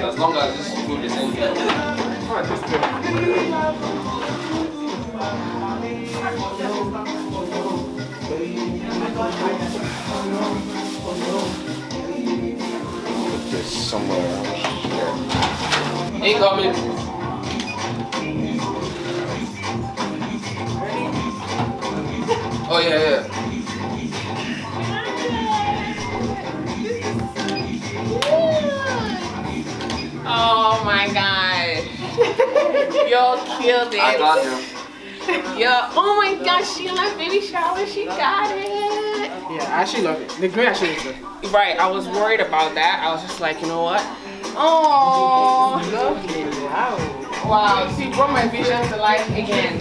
As long as this food is in here. Just somewhere around here. Incoming. Oh yeah. Oh my god. Y'all killed it. I got you. Yo, oh my gosh, Sheila, baby shower, she got it. Yeah, I actually love it. The green actually is good. Right, I was worried about that. I was just like, you know what? Oh, Lovely. Wow. wow, she brought my vision to life again.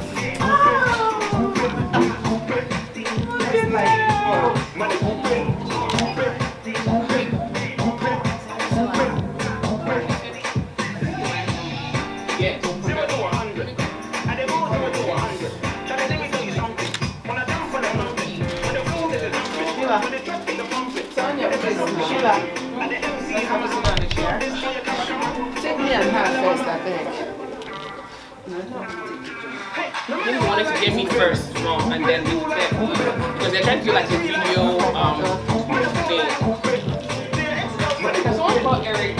Sheila, let's have a sit on the chair. Take me and her first, I think. They wanted to get me first, Mom, and then do them. Because they're trying to do like a video thing. Can someone call Eric?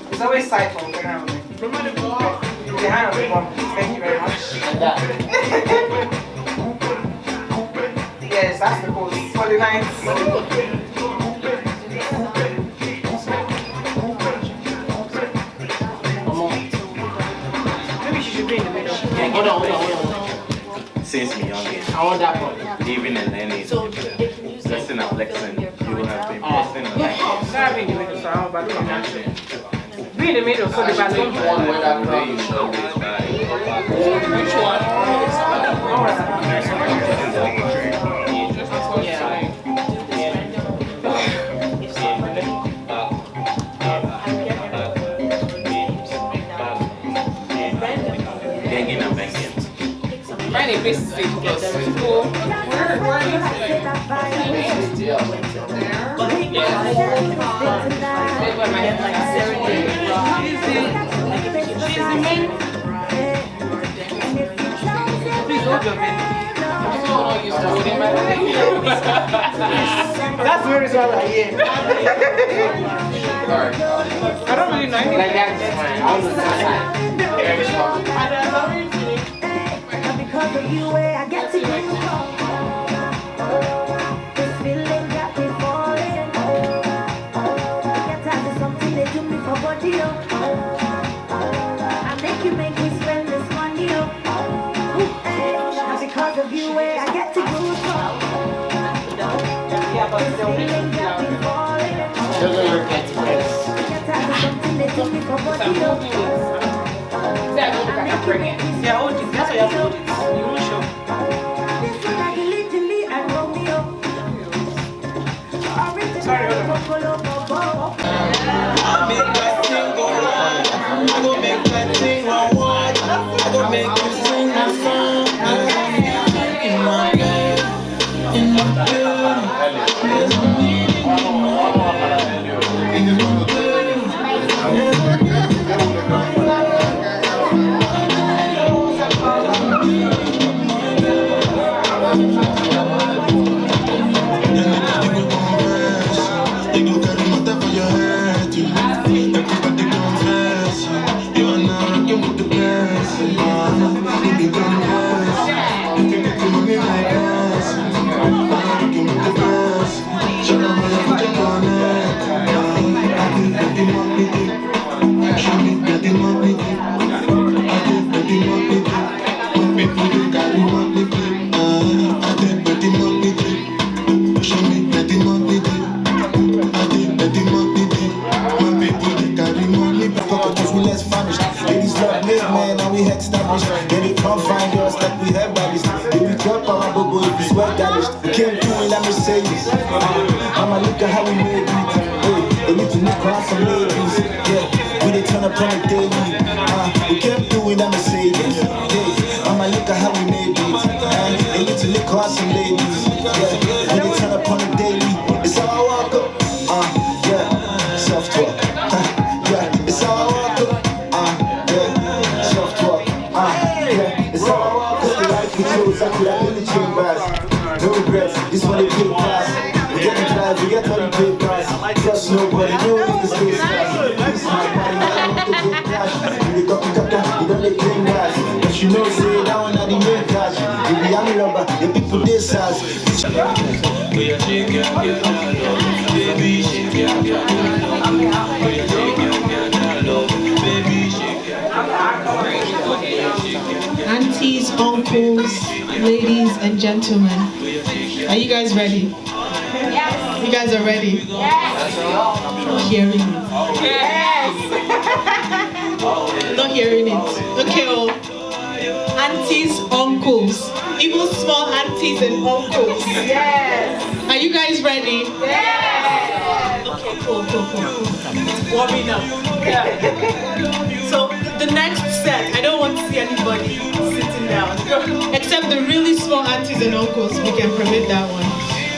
It's always siphon. The hand on the bottom. Thank you very much. Yes, that's the code. For the night. Maybe she should be in the middle. Yeah, hold on. Since me young, I want that one. living and learning, lesson and flexing, you have been posting and like Gotta be in the middle, so I'm about to come out. Be in the middle, so the bathroom. One where that the way you show this body. Which one? Banging and banging. Find a place to stay close to school. Where are you staying? Yeah. Maybe my head like Please hold your baby. I'm so not used to holding my leg. That's the reason why I'm here. Alright. I don't really know anything. Like that is fine. I'll do that. Because of you, I get to you. This feeling got me falling. Get tired of something they do me for body. I make me spend this money. And because of you, I get to you. Yeah, but still. Feeling got me falling. Those are your kids' friends. Get tired of something they do me for body. That one I can bring it. Yeah, hold it. That's why you have to hold it. You won't show. Sorry, hold on. I make that thing go round. I go make that thing run wild. I go make you sing my song. In my bed, in my bed, there's a meaning in my Everybody confess you, you are not rocking with the best. You be doing best. You can get the money like us. I'm rocking with the best. Show them how you put your money. I think that they want me to. Show me that they want me to. I think that they want me to. When people think I don't want me to. I think that they want me to. Show me that they want me to. I think that they want me to. When people think I don't want me to. Cause we less famished. Ladies love me, man, and we head established. Then they come find us like we have babies. If we drop our bubble, if we sweat damaged. We came through in that Mercedes. I'ma look at how we made it. Hey, they need to look around some ladies. Yeah, we they turn up on the daily. We came through in that Mercedes. Hey, I'ma look at how we made it. They need to look around some ladies. Yeah, we they turn up on the daily. It's how I walk up. Yeah, self-talk. Yeah, it's how I walk up. Yeah, self-talk. Yeah, it's how I walk up. The life we chose, I could have been the chambers. No regrets, this one they pay pass. We get the drive, we get all the papers. Trust nobody, no niggas stay scared. This is my body, I don't want to get crash. You got to you don't let them guys. But you know, say that one at the main cash. You be a rubber, the people this size. We are shaking, get love. Baby, shake it, get love. We are shaking, get love. Baby, shake it. Aunties, uncles, ladies, and gentlemen, are you guys ready? Yes. You guys are ready? Yes. Hearing it. Yes. Not hearing it. Okay, oh. Aunties, uncles, even small aunties and uncles. Yes. Are you guys ready? Yes. Okay, cool. Warming up. Yeah. So the next set, I don't want to see anybody sitting down, except the really small aunties and uncles. We can permit that one,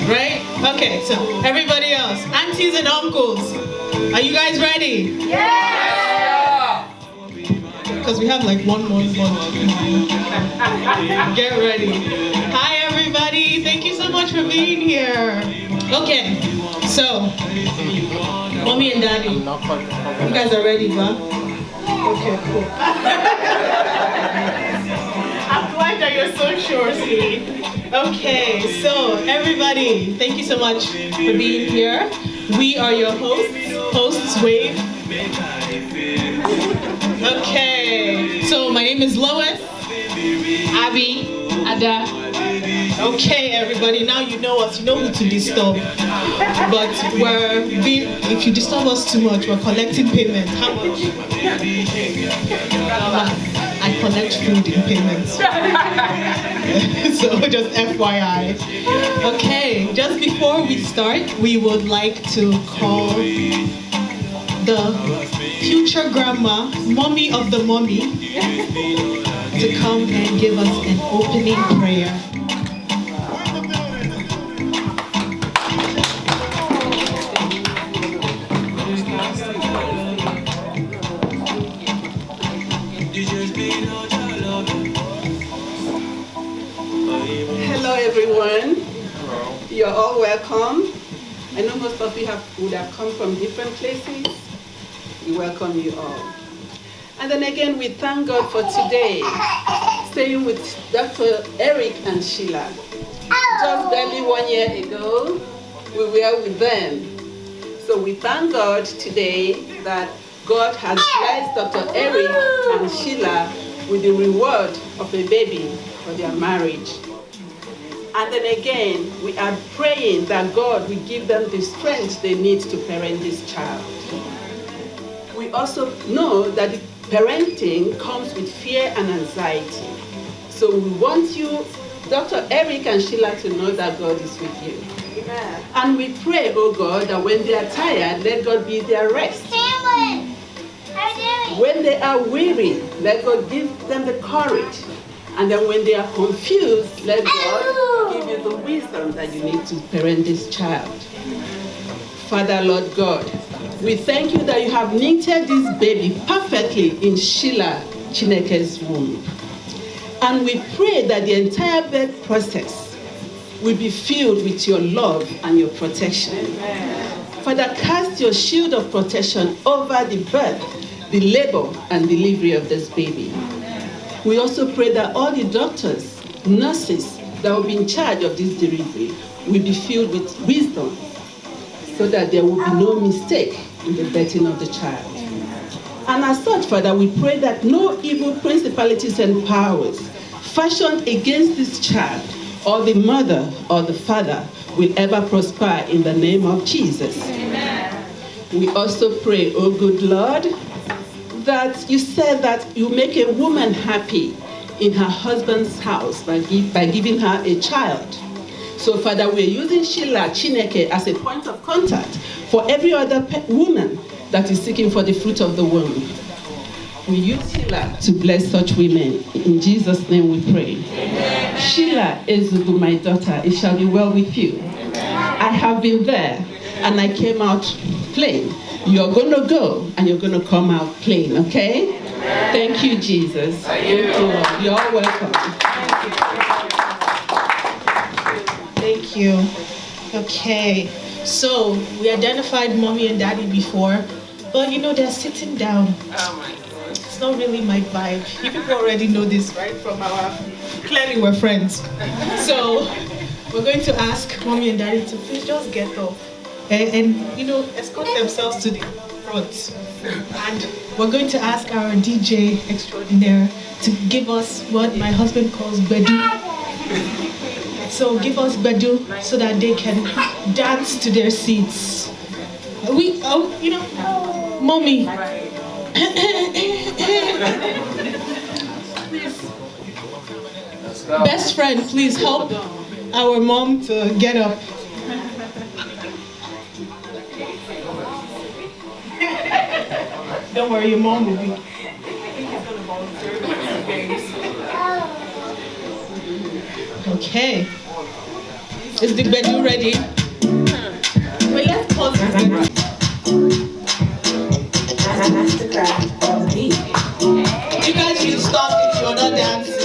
right? Okay. So everybody else, aunties and uncles, are you guys ready? Yes. Because we have like one more month. Get ready. Hi everybody, thank you so much for being here. Okay, so mommy and daddy, you guys are ready, huh? Okay, cool. I'm glad that you're so sure, see. Okay, so everybody, thank you so much for being here. We are your hosts wave. Okay, so my name is Lois, Abby, Ada. Okay, everybody, now you know us, you know who to disturb. But if you disturb us too much, we're collecting payment. How much? I collect food in payments. So just FYI. Okay, just before we start, we would like to call the future grandma, mommy of the mommy, to come and give us an opening prayer. Hello everyone. You're all welcome. I know most of you would have come from different places. We welcome you all. And then again, we thank God for today, staying with Dr. Eric and Sheila. Just barely 1 year ago, we were with them. So we thank God today that God has blessed Dr. Eric and Sheila with the reward of a baby for their marriage. And then again, we are praying that God will give them the strength they need to parent this child. We also know that parenting comes with fear and anxiety. So we want you, Dr. Eric and Sheila, to know that God is with you. Amen. And we pray, oh God, that when they are tired, let God be their rest. When they are weary, let God give them the courage. And then when they are confused, let God give you the wisdom that you need to parent this child. Father, Lord God, we thank you that you have knitted this baby perfectly in Sheila Chinaake's womb. And we pray that the entire birth process will be filled with your love and your protection. Amen. Father, cast your shield of protection over the birth the labor and delivery of this baby. We also pray that all the doctors, nurses that will be in charge of this delivery will be filled with wisdom so that there will be no mistake in the birthing of the child. And as such, Father, we pray that no evil principalities and powers fashioned against this child or the mother or the father will ever prosper in the name of Jesus. Amen. We also pray, oh good Lord, that you said that you make a woman happy in her husband's house by giving her a child. So, Father, we're using Sheila Chinaeke as a point of contact for every other woman that is seeking for the fruit of the womb. We use Sheila to bless such women. In Jesus' name we pray. Amen. Sheila Ezugu, my daughter, it shall be well with you. Amen. I have been there and I came out plain. You're going to go and you're going to come out plain, okay? Amen. Thank you, Jesus. Thank you, Lord. You're all welcome. Thank you. Okay, so we identified mommy and daddy before, but you know, they're sitting down. Oh my God. It's not really my vibe. You people already know this, right? From clearly we're friends. So we're going to ask mommy and daddy to please just get up and you know, escort themselves to the front. And we're going to ask our DJ extraordinaire to give us what my husband calls bedu. So give us bedu so that they can dance to their seats. You know, mommy. Best friend, please help our mom to get up. Don't worry, your mom will be. Okay. Is the bedu ready? Wait, let's pause this. You guys should stop if you're not dancing.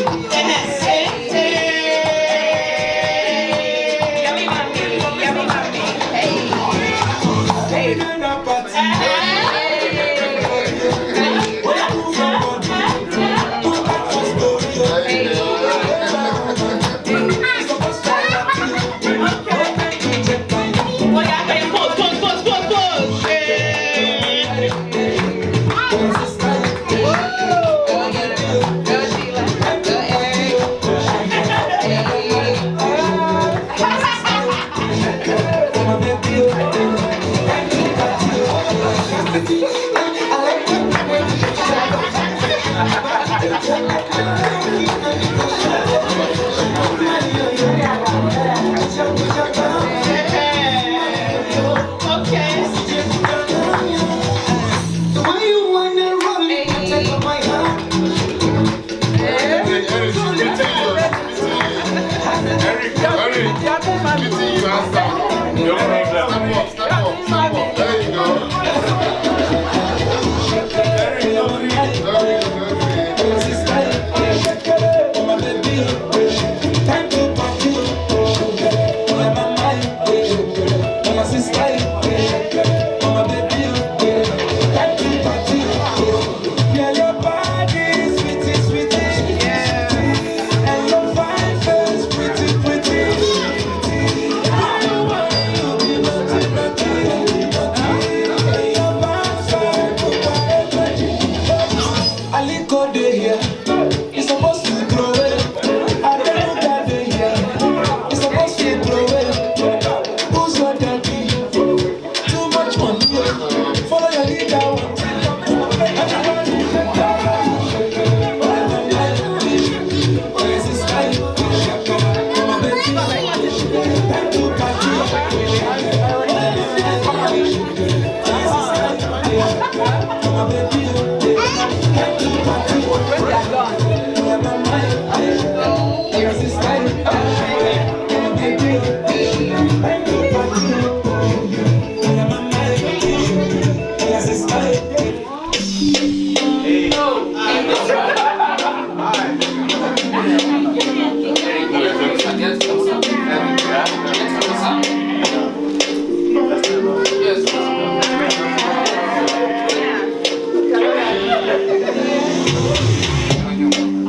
When they are gone.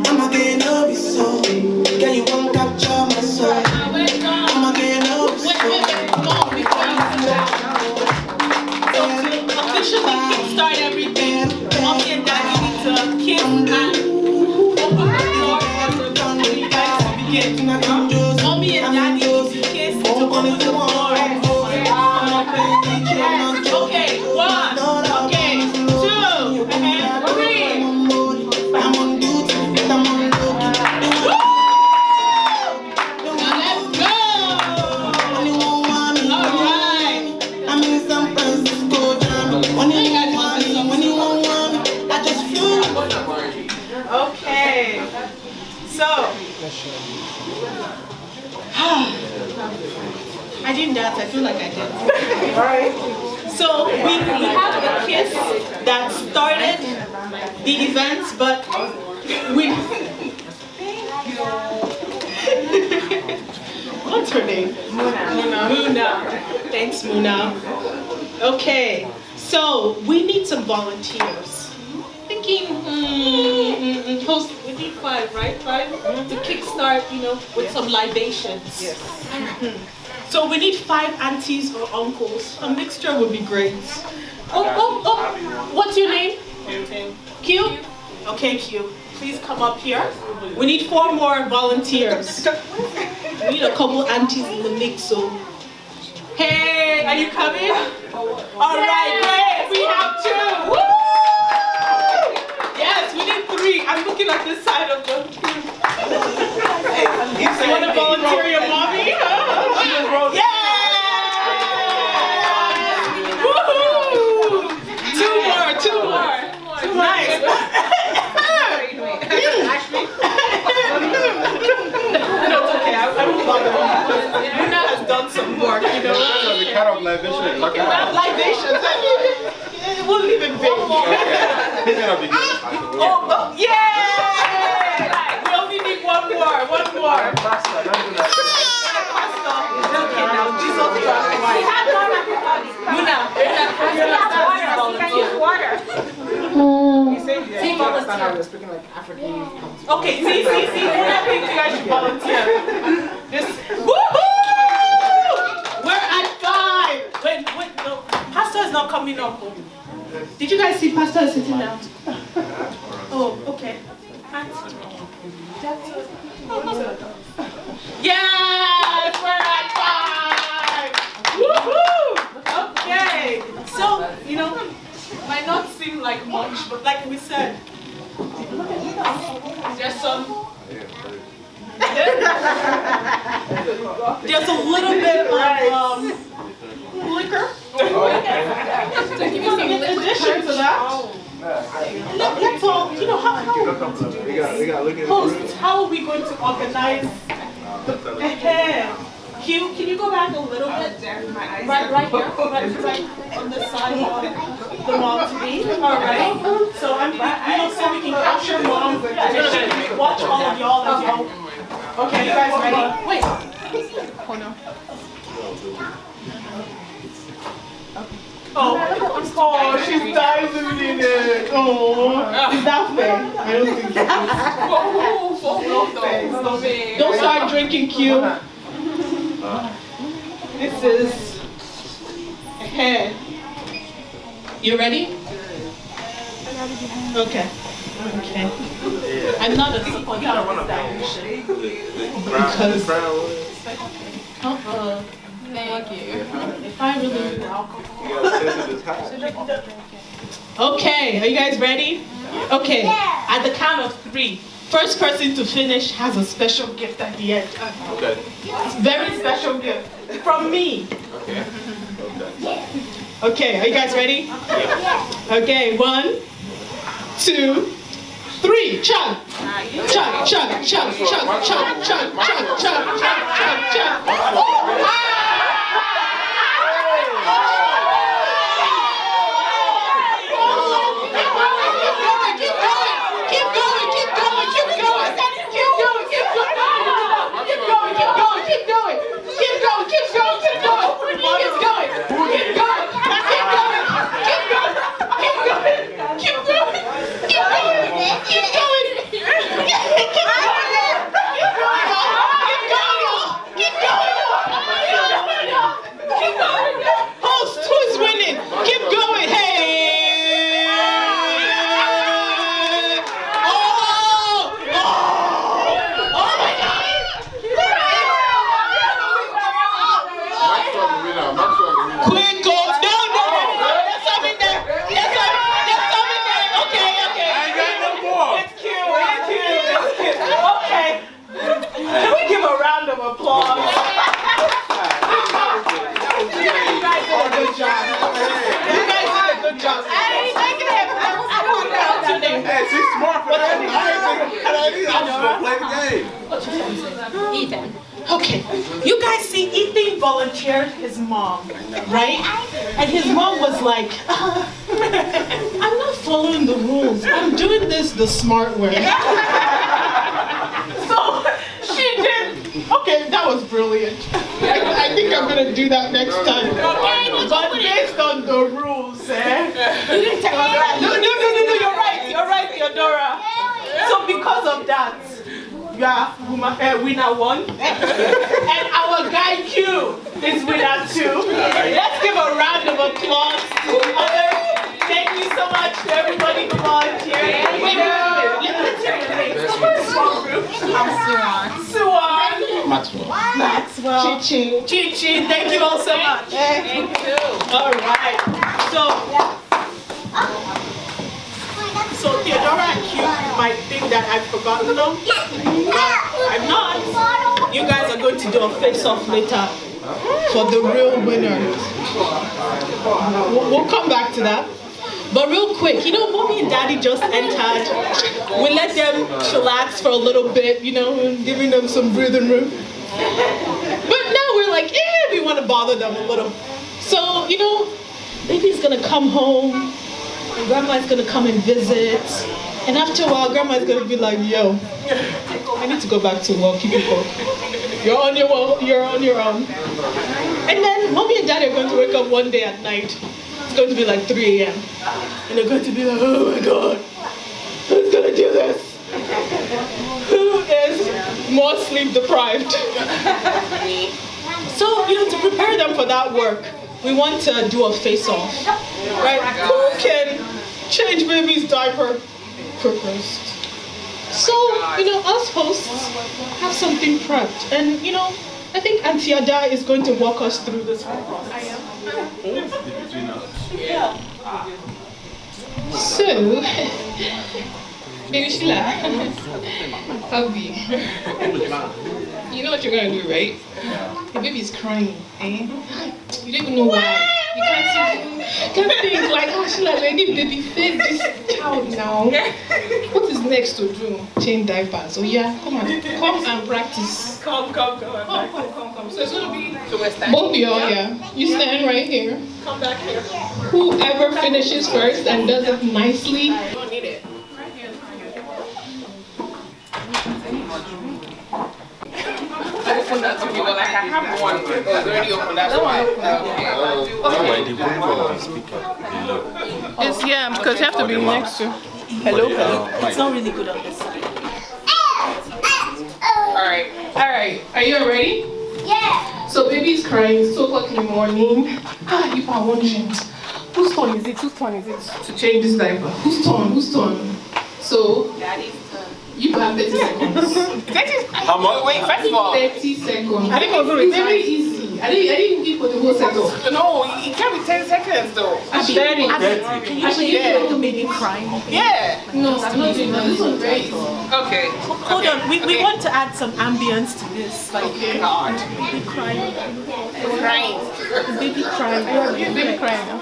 I'm again up your soul. Can you won't capture my soul? I'm again up your soul. Officially kickstart everything. Mommy and Daddy need to kiss and open the door for you guys to begin. Mommy and Daddy need to kiss to open the door. Okay, 1, okay, 2, and 3. I'm on duty, I'm on duty. Now let's go. When you want money, All right. I'm in San Francisco, jam. When you want money, I just flew. Okay. So. I didn't dance. I feel like I did. All right. So we have a kiss that started the events, but we. What's her name? Muna. Thanks, Muna. Okay. So we need some volunteers. Thinking, host, we need 5, right? 5 to kickstart, with some libations. Yes. So we need 5 aunties or uncles. A mixture would be great. Oh, what's your name? Q. Okay, Q. Please come up here. We need 4 more volunteers. We need a couple aunties in the mix, so. Hey, are you coming? All right, great. We have 2. Woo! Yes, we need 3. I'm looking at this side of the queue. You want to volunteer your mommy? Yeah! Woohoo! 2 more. Nice. No, it's okay. I won't bother you. Luna has done some work, The kind of libation you're talking about. Libations. We'll leave it vague. He's gonna be good. Oh, yay! We only need 1 more. Pasta, don't do that. Okay, now Jesus Christ. Muna, water. okay, see, Muna thinks you guys should volunteer. Woohoo! We're at 5. Wait, no, Pastor is not coming up. Did you guys see Pastor is sitting down? Oh, okay. Yes, we're at 5. Woohoo! Okay. So, might not seem like much, but like we said, there's a little bit of liquor. In addition to that, let's all, hosts, how are we going to organize the Q, can you go back a little bit? Right here, right on the side of the mom to be. All right. So so we can capture mom. Watch all of y'all as well. Okay, you guys ready? Wait. Oh no. Oh, she's diluting it. Oh, is that fair? I don't think so. Don't start drinking, Q. This is hair. You ready? Okay. I'm not a supporter of this dilution. Because thank you. If I really do alcohol. Okay, are you guys ready? Okay, at the count of 3. First person to finish has a special gift at the end. Okay. Very special gift from me. Okay. Okay, are you guys ready? Okay, 1, 2, 3. Chug. Chug, chug, chug, chug, chug, chug, chug, chug, chug, chug, chug. Keep going! hired his mom, right? And his mom was like, I'm not following the rules. I'm doing this the smart way. So she did. Okay, that was brilliant. I think I'm gonna do that next time. But based on the rules, eh? You didn't tell us that. No, you're right, Theodora. So because of that, you are winner 1. And our guy Q is winner 2. Let's give a round of applause to the others. Thank you so much to everybody who volunteered. Suwan. Maxwell. Chi. Thank you all so much. Thank you. All right. So Theodora and Q might think that I've forgotten them, but I'm not. You guys are going to do a face-off later for the real winner. We'll come back to that. But real quick, Mommy and Daddy just entered. We let them chillax for a little bit, giving them some breathing room. But now we're like, we want to bother them a little. So, baby's gonna come home. And Grandma's gonna come and visit. And after a while, Grandma's gonna be like, yo, I need to go back to work, you people. You're on your own. And then Mommy and Daddy are going to wake up one day at night. It's going to be like 3 a.m. And they're going to be like, oh my God, who's gonna do this? Who is more sleep deprived? So, to prepare them for that work, we want to do a face-off, right? Who can change baby's diaper first? So, us hosts have something prepped. And, I think Auntie Ada is going to walk us through this whole process. Yeah. So, baby Sheila, hubby, you know what you're going to do, right? The baby's crying, eh? You don't even know why. You can't think like, Sheila, I need baby feed this child now. What is next to do? Change diapers. Oh yeah, come and practice. Come. So it's going to be both of y'all, yeah. You stand right here. Come back here. Whoever finishes first and does it nicely. You don't need it. I opened that to you, like I have one. It was already open, that's why. It's because you have to be next to. Hello. It's not really good on this side. Alright. Are you all ready? Yeah. So baby's crying, it's 2 o'clock in the morning. You are wondering, whose turn is it to change this diaper? Whose turn? So, Daddy's turn. You have 30 seconds. How much? Wait, first of all. 30 seconds. I think it was very easy. I didn't give for the whole setup. No, it can't be 10 seconds though. I'm 30. Can you actually get the baby crying? Yeah. No, I'm not doing that. This one's very easy. Okay. Hold on. We want to add some ambience to this. Like, God. baby crying. Crying. Baby crying. Baby crying.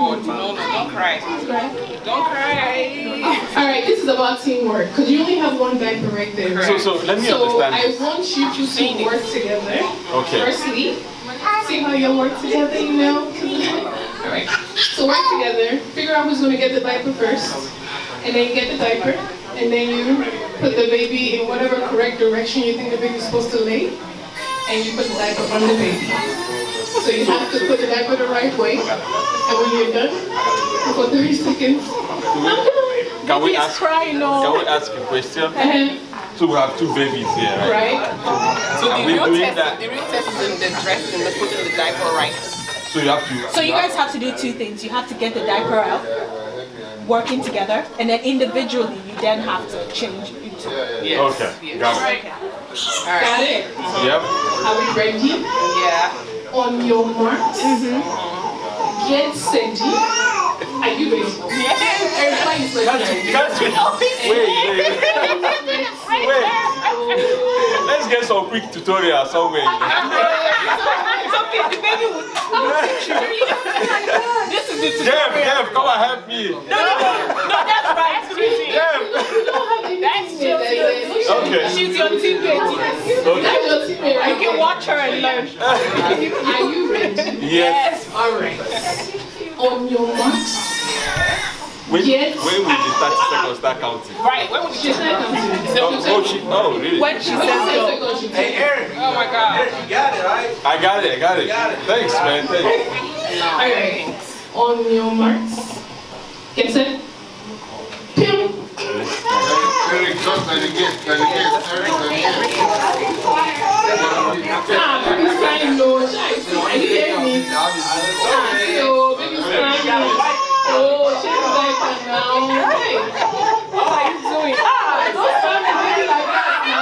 Oh, no, don't cry. Don't cry. Alright, this is about teamwork, because you only have one diaper right there. Right? So let me understand. I want you to work together. Okay. Firstly, see how you work together, Alright. So work together, figure out who's going to get the diaper first, and then you get the diaper, and then you put the baby in whatever correct direction you think the baby is supposed to lay, and you put the diaper on the baby. So you have to put the diaper the right way, and when you're done, for 30 seconds. Can we ask a question? So we have 2 babies here, right? So the real doing test is in the dressing and putting the diaper right. So you have to. So you guys have to do 2 things. You have to get the diaper out, working together, and then individually you then have to change into. Yes. Okay. Got it. Okay. Got it? Yep. Are we ready? Yeah. On your marks, get steady. Are you ready? Yes. Everybody's ready. Wait. Let's get some quick tutorial somewhere. It's okay, the baby will teach you. This is the tutorial. Jeff, come and help me. No, that's right. Jeff. That's just Okay. She's your teammate. Okay. You can watch her and learn. Are you ready? Yes. Alright. On your marks. When Yes. will the 30 seconds start counting? Right, when would you start counting? Oh, really? When she says go. Hey, Eric. Oh my god. Eric, you got it, right? I got it. Thanks, man. Thanks. Alright. On your marks. Get set. Pim. Eric, just let it get. Eric, let it Baby's crying, Lord. Are you hearing me? So, baby's crying. Oh, she's like that now. Hey, what are you doing? Don't stand and baby like that now.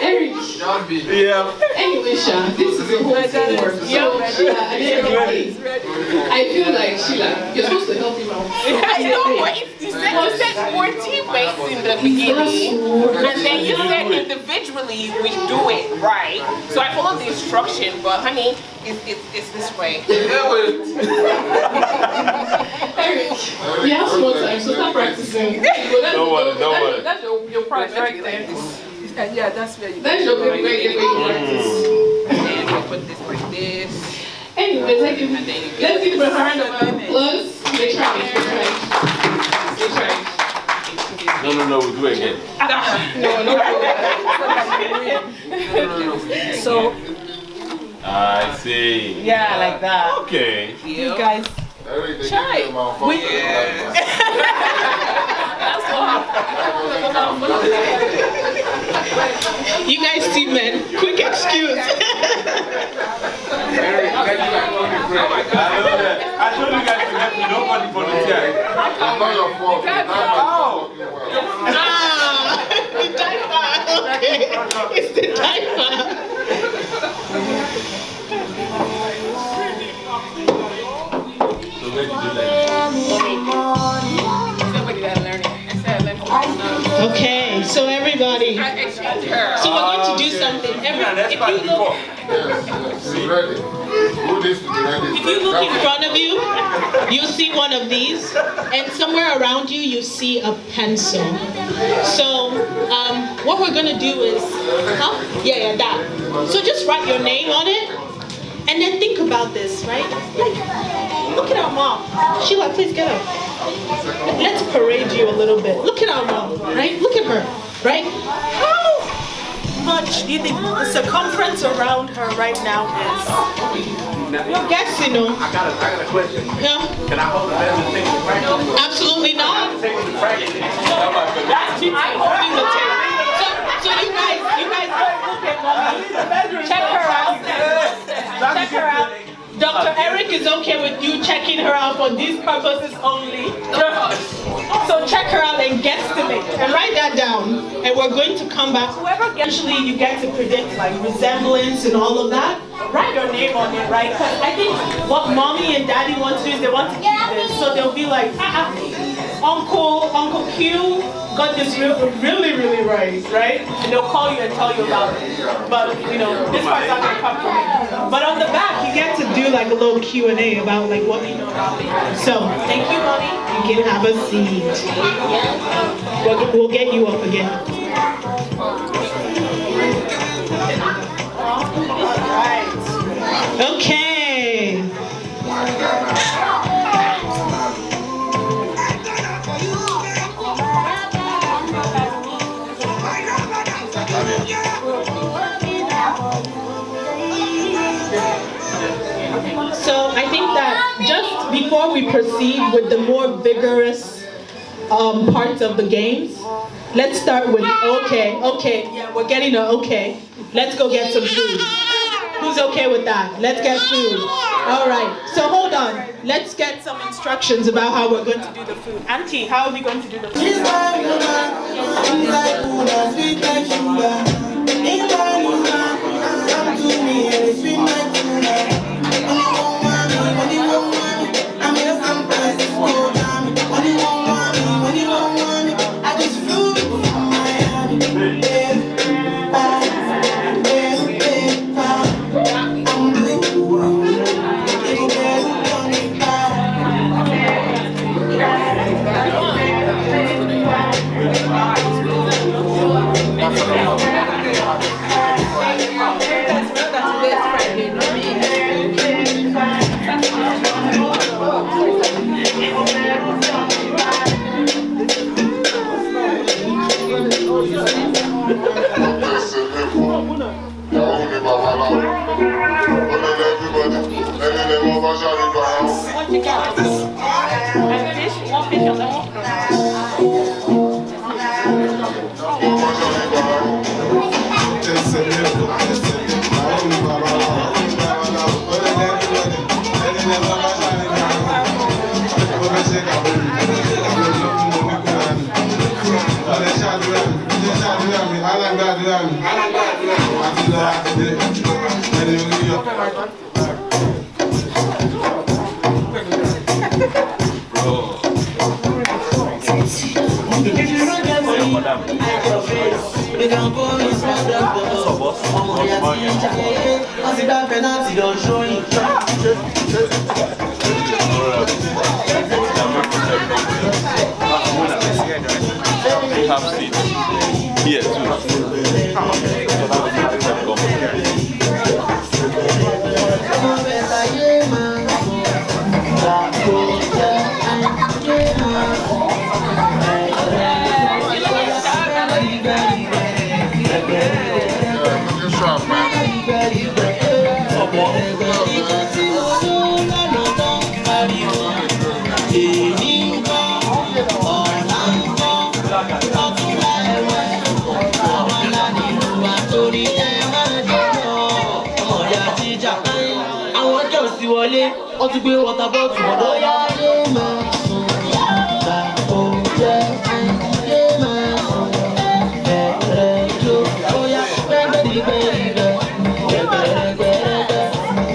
Eric. Yeah. Anyway, Sha, this is a whole thing work. So, Sheila, at the end of the day, I feel like, Sheila, you're supposed to help him out. I know, but you said we're teammates in the beginning, and then you said individually we do it, right? So I followed the instruction, but honey, it's this way. Eric, you have small time, so start practicing. Don't worry. That's your project right there. Yeah, that's where you. That's your baby right there where you practice. And you put this like this. Anyways, let's give her a round of applause. They tried. No, we'll do it again. No. So, I see. yeah, like that. Okay. You guys. Try. You guys see, men. Quick excuse. I told you guys to help me. Nobody volunteered. It's not your fault. The diaper. Okay. It's the diaper. So where did you learn? Somebody gotta learn it. I said, let me Okay, so everybody. I exchanged her. So we're going to do something. If you look in front of you, you'll see one of these, and somewhere around you, you see a pencil. So what we're gonna do is, that. So just write your name on it, and then think about this, right? Like, look at our mom. Sheila, please get up. Let's parade you a little bit. Look at our mom, right? Look at her, right? How much do you think the circumference around her right now is? Well, guess, I got a question. Yeah. Can I hold the bed and take the practice? Absolutely not. I'm holding the tape. So you guys look at mommy. Check her out. Check her out. Dr. Eric is okay with you checking her out for these purposes only. So check her out and guesstimate and write that down. And we're going to come back. Whoever eventually you get to predict like resemblance and all of that, write your name on it, right? Because I think what mommy and daddy want to do is they want to keep this. So they'll be like, Uncle Q got this really right? And they'll call you and tell you about it. But this part's not gonna come from me. But on the back, you get to do like a little Q&A about like what you know about it. So thank you, mommy. You can have a seat. We'll get you up again. All right. Okay. So I think that just before we proceed with the more vigorous parts of the games, let's start with okay. Yeah, we're getting an okay. Let's go get some food. Who's okay with that? Let's get food. All right. So hold on. Let's get some instructions about how we're going to do the food. Auntie, how are we going to do the food? She's my woman. She's like Buddha, sweet like sugar. In my woman, come to me and it's sweet like tuna. Only one mommy, I'm here sometimes it's go down. Only one mommy, I just flew from Miami. I'm blue. Little girl, don't We have seats here too. Ó ti gbé water bottle ọ̀dọ́ yá yé máa sùn gbà ó jẹ́ yé máa sùn bẹ̀rẹ̀ jó ó yá gbẹ́gbẹ́dìgbẹ́dìgbẹ́ gbẹ́gbẹ́rẹ́gbẹ́rẹ́gbẹ́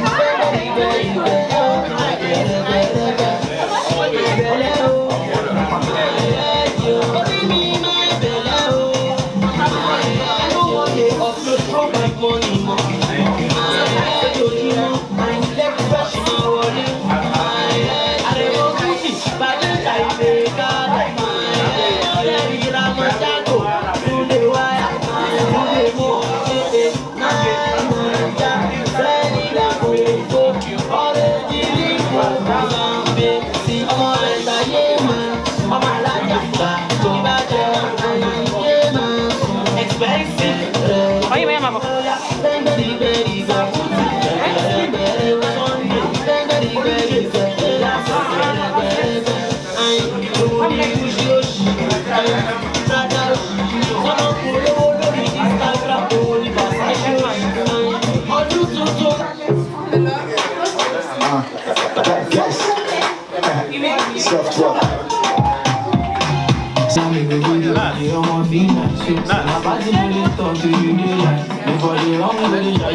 gbẹ́gbẹ́dìgbẹ́dìgbẹ́ gbẹ́gbẹ́rẹ́gbẹ́rẹ́gbẹ́ bẹ̀lẹ́ o orí mi máa bẹ̀lẹ́ o I don't want to upload from my money mọ́ ojoojúmọ́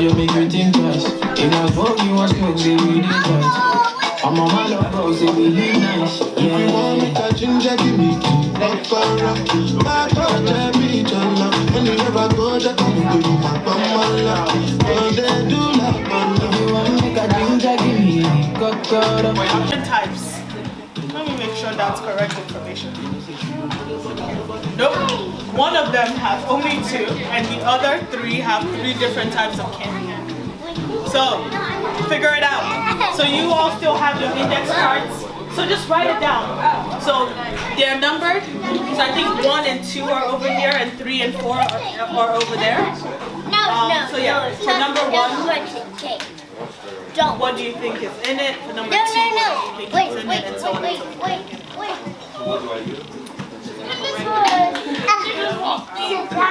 you make you think twice. If I smoke, you want smoke, say we did twice. I'm on my love, bro, say we live nice. Yeah. If you want me to ginger, give me tea. Like Farrah, my brother, me, Jalla. When you ever go, just come to you, my bumala. But they do not want. If you want me to ginger, give me cocoa. Different types. Let me make sure that's correct information. Nope. One of them has only 2, and the other 3 have 3 different types of candy. So, figure it out. So you all still have your index cards. So just write it down. So they're numbered. So I think 1 and 2 are over here, and 3 and 4 are over there. So yeah. So number 1. Don't. What do you think is in it? For number 2, what do you think is in it? And so on and so forth. What do I do? Sit down.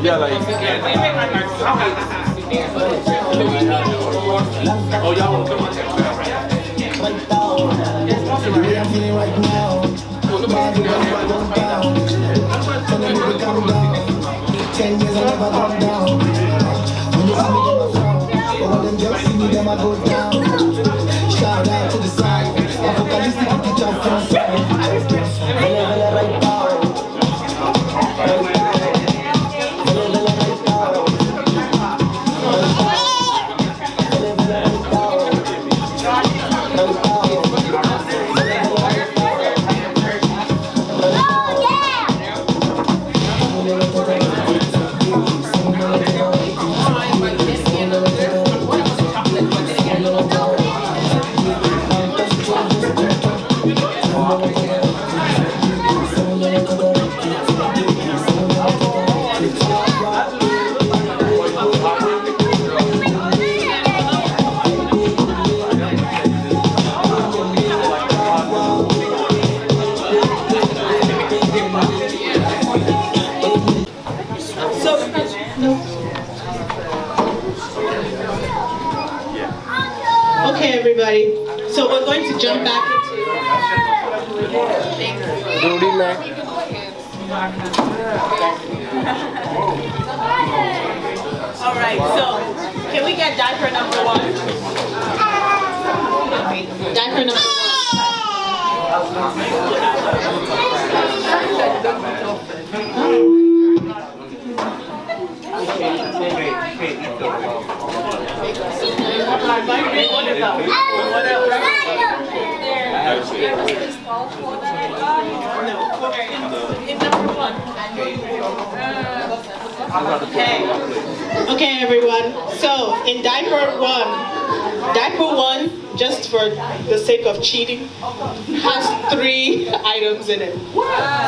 Yeah, like. Oh, y'all want to come on? The way I'm feeling right now, body don't down. Telling me to calm down. 10 years I never gone down. When you see me, them a frown. But when them just see me, them a go down. Shout out to the side. Apocalyptic to jump from side. Vela right now. Okay, everybody. So we're going to jump back into. All right, so can we get diaper number 1? Diaper number 1. Okay, everyone. So in diaper one, just for the sake of cheating, has 3 items in it.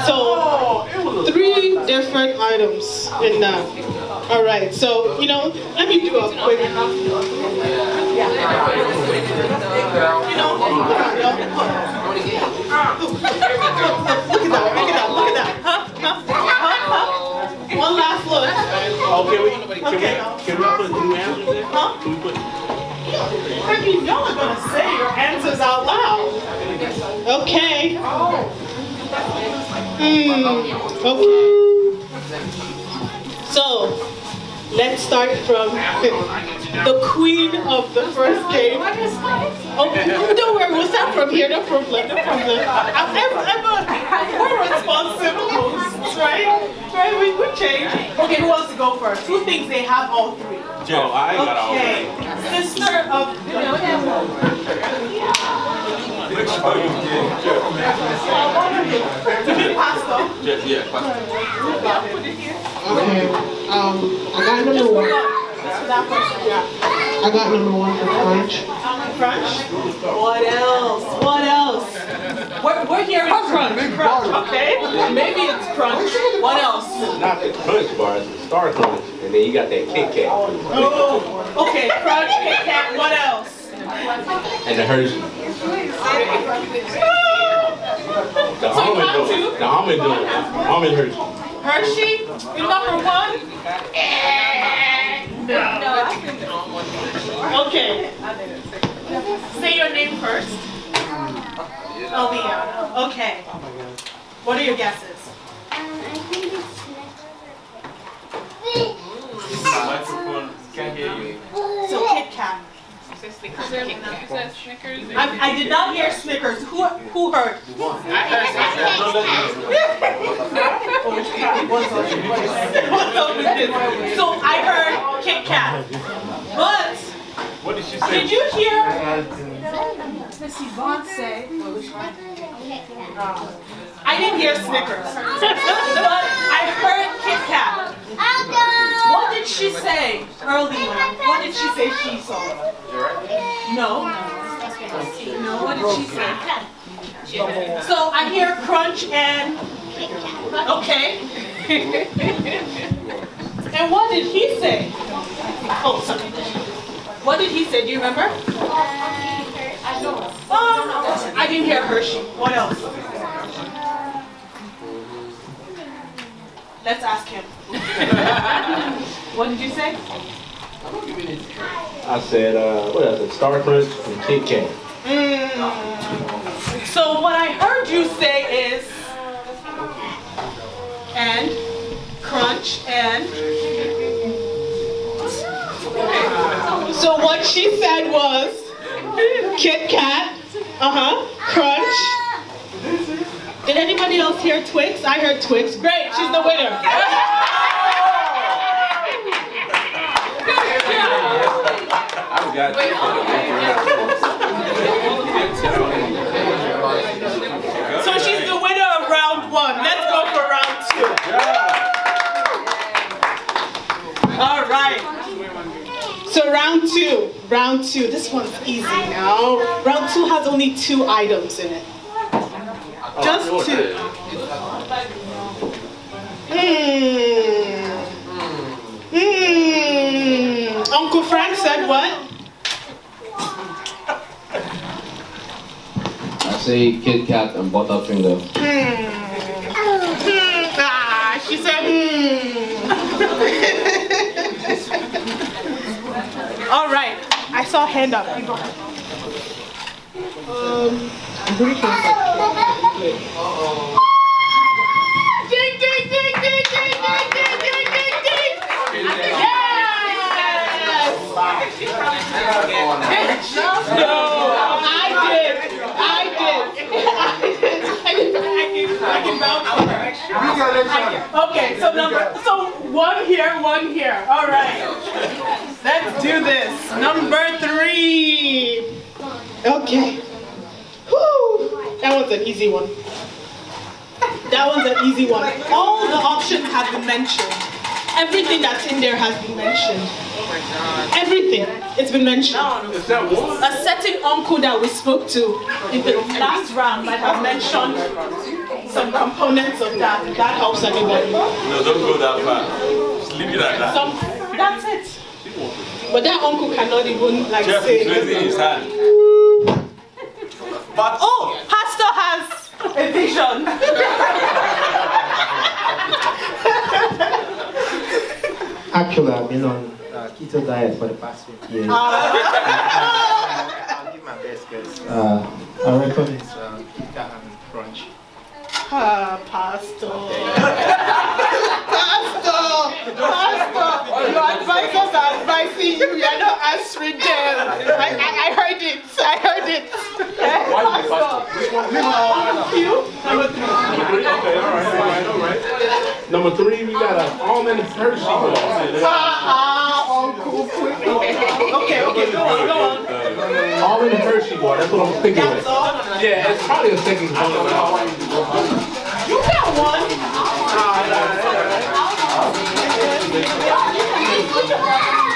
So 3 different items in that. All right. So let me do a quick. Look at that. Huh? One last look. Can we put 2 answers there? Huh? Can we put? Y'all are gonna say your answers out loud. Okay. Okay. So let's start from the queen of the first game. Okay, don't worry, we'll start from here. No problem. We're responsible hosts, right? Right, we change. Okay, who wants to go first? Who thinks they have all 3? Joe, I ain't got all 3. Okay, sister of. Pastor. Yeah, Okay, I got number 1. I got number 1 for crunch. Crunch? What else? What else? We're hearing crunch. Okay? Maybe it's crunch. What else? Not the crunch bars, the Star Crunch, and then you got that Kit Kat. Oh, okay. Crunch, Kit Kat. What else? And the Hershey. The almond Hershey. Hershey? You number 1? No. Okay. Say your name first. Aliyah. Okay. What are your guesses? I think it's Microphone can't hear you. So Kit Kat. I did not hear Snickers. Who heard? So I heard Kit Kat. But What did she say? did you hear? Miss Yvonne say. I didn't hear Snickers. But I heard Kit Kat. What did she say earlier? What did she say she saw? No. No, what did she say? So I hear crunch and Okay. And what did he say? Oh, sorry. What did he say? Do you remember? I didn't hear Hershey. What else? Let's ask him. What did you say? I said, what else? Star Crunch and Kit Kat. So what I heard you say is, and Crunch and. So what she said was Kit Kat, Crunch. Did anybody else hear Twix? I heard Twix. Great, she's the winner. So she's the winner of round 1. Let's go for round 2. All right. So round 2. This one's easy now. Round 2 has only 2 items in it. Just 2. Uncle Frank said what? I say Kit Kat and Butterfinger. She said All right. I saw a hand up. I'm pretty sure it's ding, ding, ding, ding, ding, ding, ding, ding, ding, ding. Yes! No, I did. I can vouch for her. Okay, so one here. All right. Let's do this. Number 3. Okay. Whew. That one's an easy one. All the options have been mentioned. Everything that's in there has been mentioned. Everything. It's been mentioned. A certain uncle that we spoke to in the last round might have mentioned some components of that. That helps everybody. No, don't go that far. Just leave it at that. That's it. But that uncle cannot even Jeff say. is raising his hand. But Pastor has a vision. Actually, I've been on keto diet for the past 20 years. I'll give my best guess. I reckon it's Kit Kat and Crunch. Pastor. Your advisors are advising you. You're not answering them. I heard it. Why you pastor? Which one? You? Number 3. Okay, all right. Number 3, we got an almond Hershey bar. Uncle. Okay, go on. Almond Hershey bar. That's what I'm thinking of. Yeah, it's probably a second one. You got one.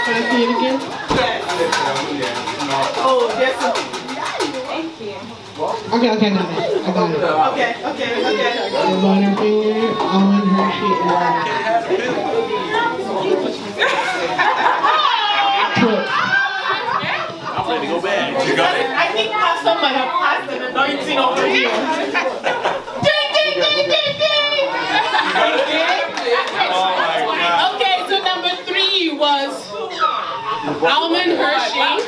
Can I see it again? Yes. Oh, yes. Thank you. Okay, I got it. Okay. Butterfinger, almond Hershey, I'm ready to go back. You got it? I think Pastor might have passed an anointing over here. Ding, ding, ding, ding, ding. Oh my God. Okay, so number 3 was almond Hershey,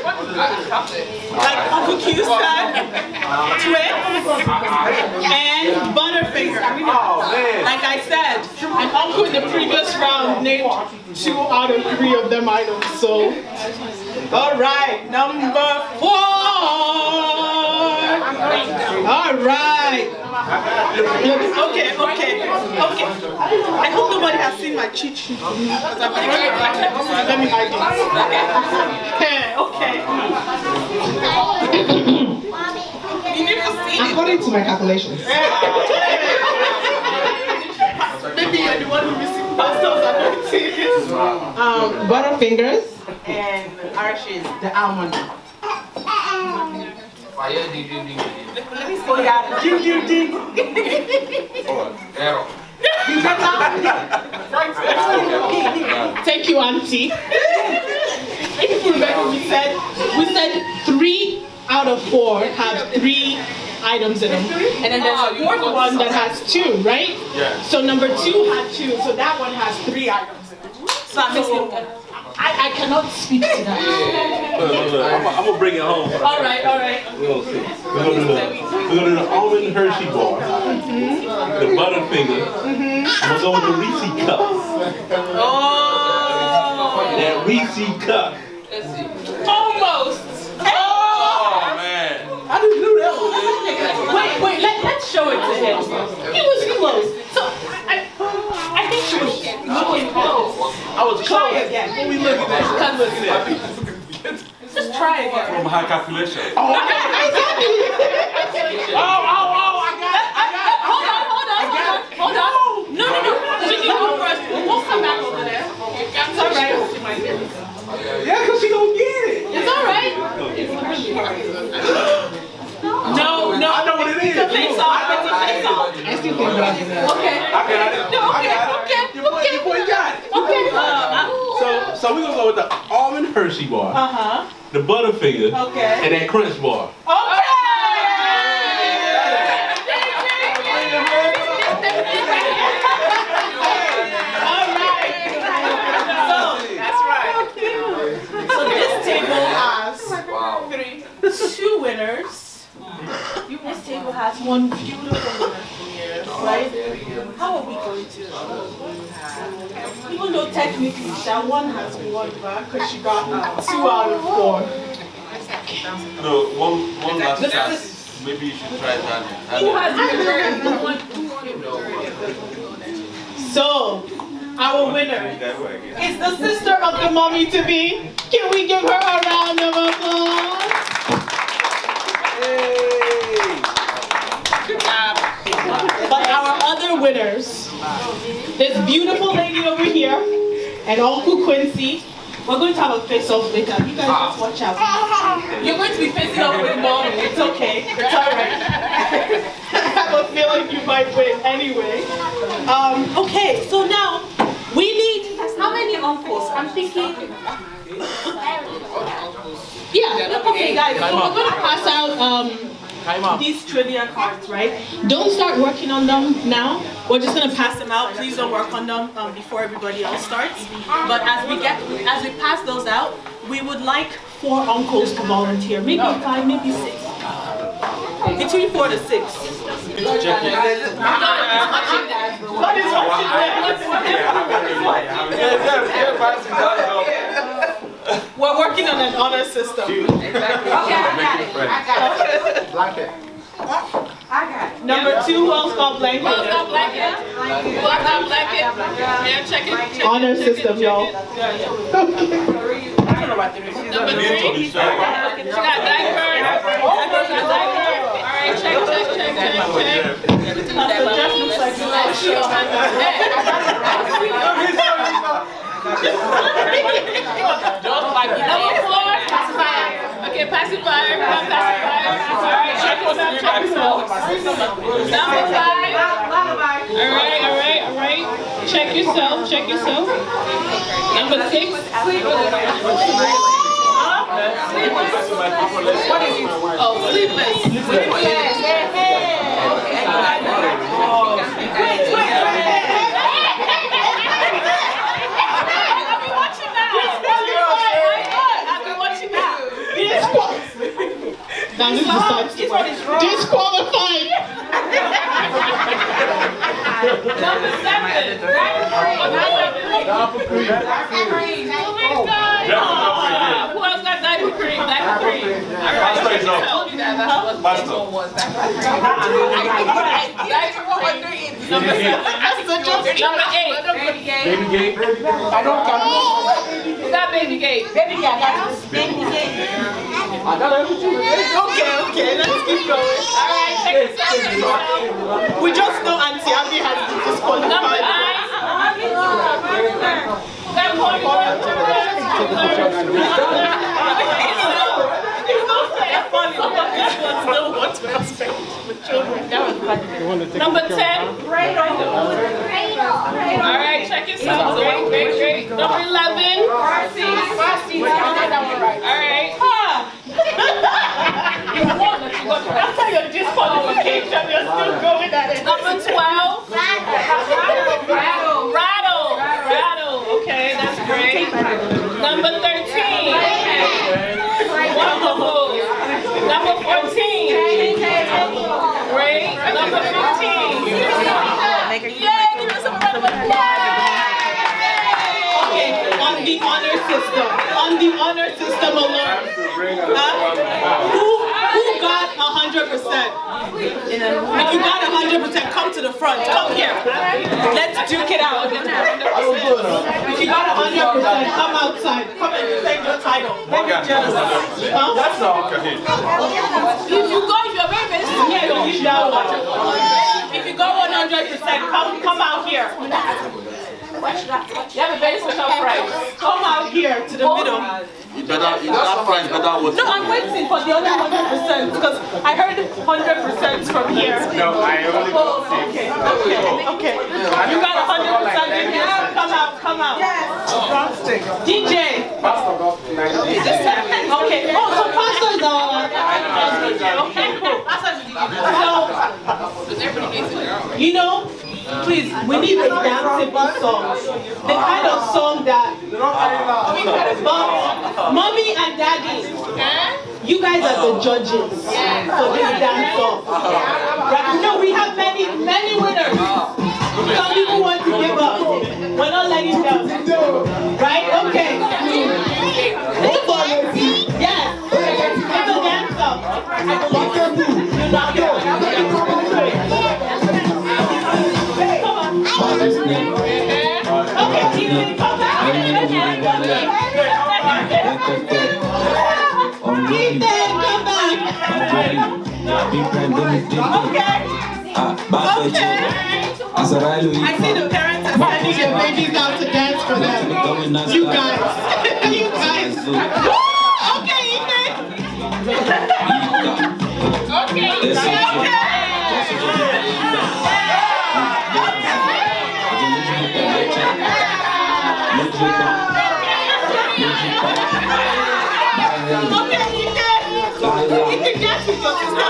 like Uncle Q said, Twix, and Butterfinger. Like I said, and Uncle in the previous round named 2 out of 3 of them items. So, all right, number 4. All right. Okay. I hope nobody has seen my cheat sheet. Let me hide it. Okay. according to my calculations. Maybe you're the one who received pastor's anointing. Butterfingers. And Archie's the almond. Fire, ding, ding, ding, ding. Let me see. Oh yeah, ding ding ding. Error. Thank you, Auntie. If you remember, we said 3 out of 4 have 3 items in them, and then there's a fourth one that has 2, right? Yeah. So number 2 had 2, so that one has 3 items in it. So I'm missing. I cannot speak to that. I'm gonna bring it home. All right. We're gonna see. We're gonna do the almond Hershey bar, the Butterfinger. I'm gonna go with the Reese cup. That Reese cup. Almost. Oh man! I didn't do that one. Wait, let's show it to him. He was close. So I think she was looking close. I was Try close. again. What we looking at? Just try again. From high calculation. Oh, exactly. I got it. Hold on. No. She can go first. We'll come back over there. It's all right. Yeah, because she gonna get it. It's all right. No. I know what it is. It's a face off. I still can't dodge it now. Okay. I got it. No, okay. Your boy got it. Okay. So we're gonna go with the almond Hershey bar, the Butterfinger, Okay. and that Crunch bar. Okay. So this table has 2 winners. This table has 1 beautiful winner here, right? How are we going to? Even though technically that one has won back because she got 2 out of 4. No, one last chance. Maybe you should try that. Who has So, our winner is the sister of the mommy to be. Can we give her a round of applause? But our other winners, this beautiful lady over here and Uncle Quincy, we're going to have a face-off later. You guys just watch out. You're going to be facing off with mommy. It's okay. It's all right. I have a feeling you might win anyway. Okay, so now we need How many uncles? I'm thinking. Yeah, okay guys, so we're going to pass out these trivia cards, right? Don't start working on them now. We're just going to pass them out. Please don't work on them before everybody else starts. But as we pass those out, we would like 4 uncles to volunteer. Maybe 5, maybe 6. Between 4 to 6. Check it. What is watching We're working on an honor system. Okay, I got it. Blanket. I got it. Number 2, who else got blanket? Honor system, y'all. Number 3. She got diapers. Alright, check. Don't like it. Number 4. Okay, pacifier. Alright, check yourself. Number 5. Alright. Check yourself. Number 6. What is it? Oh, sleepless. Now this disqualified. Number 7. Who else got diaper cream? Alright, I told you that. That's what the next one was. Diaper cream. Number 7. Number 8. Baby gate. I don't got Who got baby gate? Baby, I got it. Baby, I got everything. Okay, let's keep going. Alright, check yourself. We just know Auntie Abby has been Number disqualified. 9. That one more. This one's no what to expect with children. Number 10. All right, check this out. Great. Number 11. All right. After your disqualification, you're still going at it. Number 12. Rattle. Okay, that's great. Number 13. Wonderful. Number 14. Great. Number 15. Yay! Give us a round of applause. Okay, on the honor system alone, who got 100%? If you got 100%, come to the front. Come here. Let's duke it out. If you got 100%, come outside. Come and defend your title. Let me just. That's all. If you're very, very Yeah, you know. If you go 100%, come out here. You have a very special prize. Come out here to the middle. That price better was. No, I'm waiting for the other 100% because I heard 100% from here. No, I only got Okay. You got 100% in here. Come out. DJ. Pastor got 90. Okay. Oh, so pastors are. Okay, cool. So, you know, please, we need a danceable song. The kind of song that. Mommy and Daddy, you guys are the judges for this dance song. Right? No, we have many winners. Some people want to give up. We're not letting them. Right? Okay. Yes. It's a dance song. You're not here. Come on. Okay, Ethan, come back. Ethan, come back. Okay. I see the parents are sending their babies out to dance for them. You guys. Okay, Ethan. You can dance with your sister.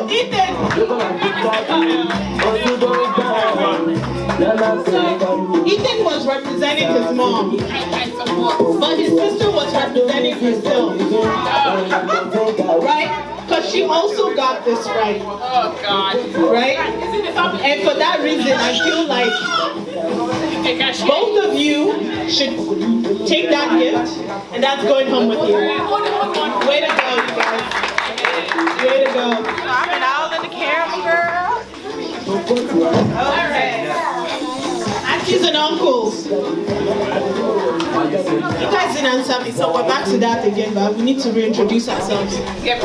Ethan! Ethan was representing his mom, but his sister was representing herself. Right? Because she also got this right. Oh, God. Right? And for that reason, I feel like both of you should take that gift, and that's going home with you. Way to go, you guys. Way to go. I'm an owl in the camera, girl. All right. Aunties and uncles. You guys didn't answer me, so we're back to that again, but we need to reintroduce ourselves. Okay.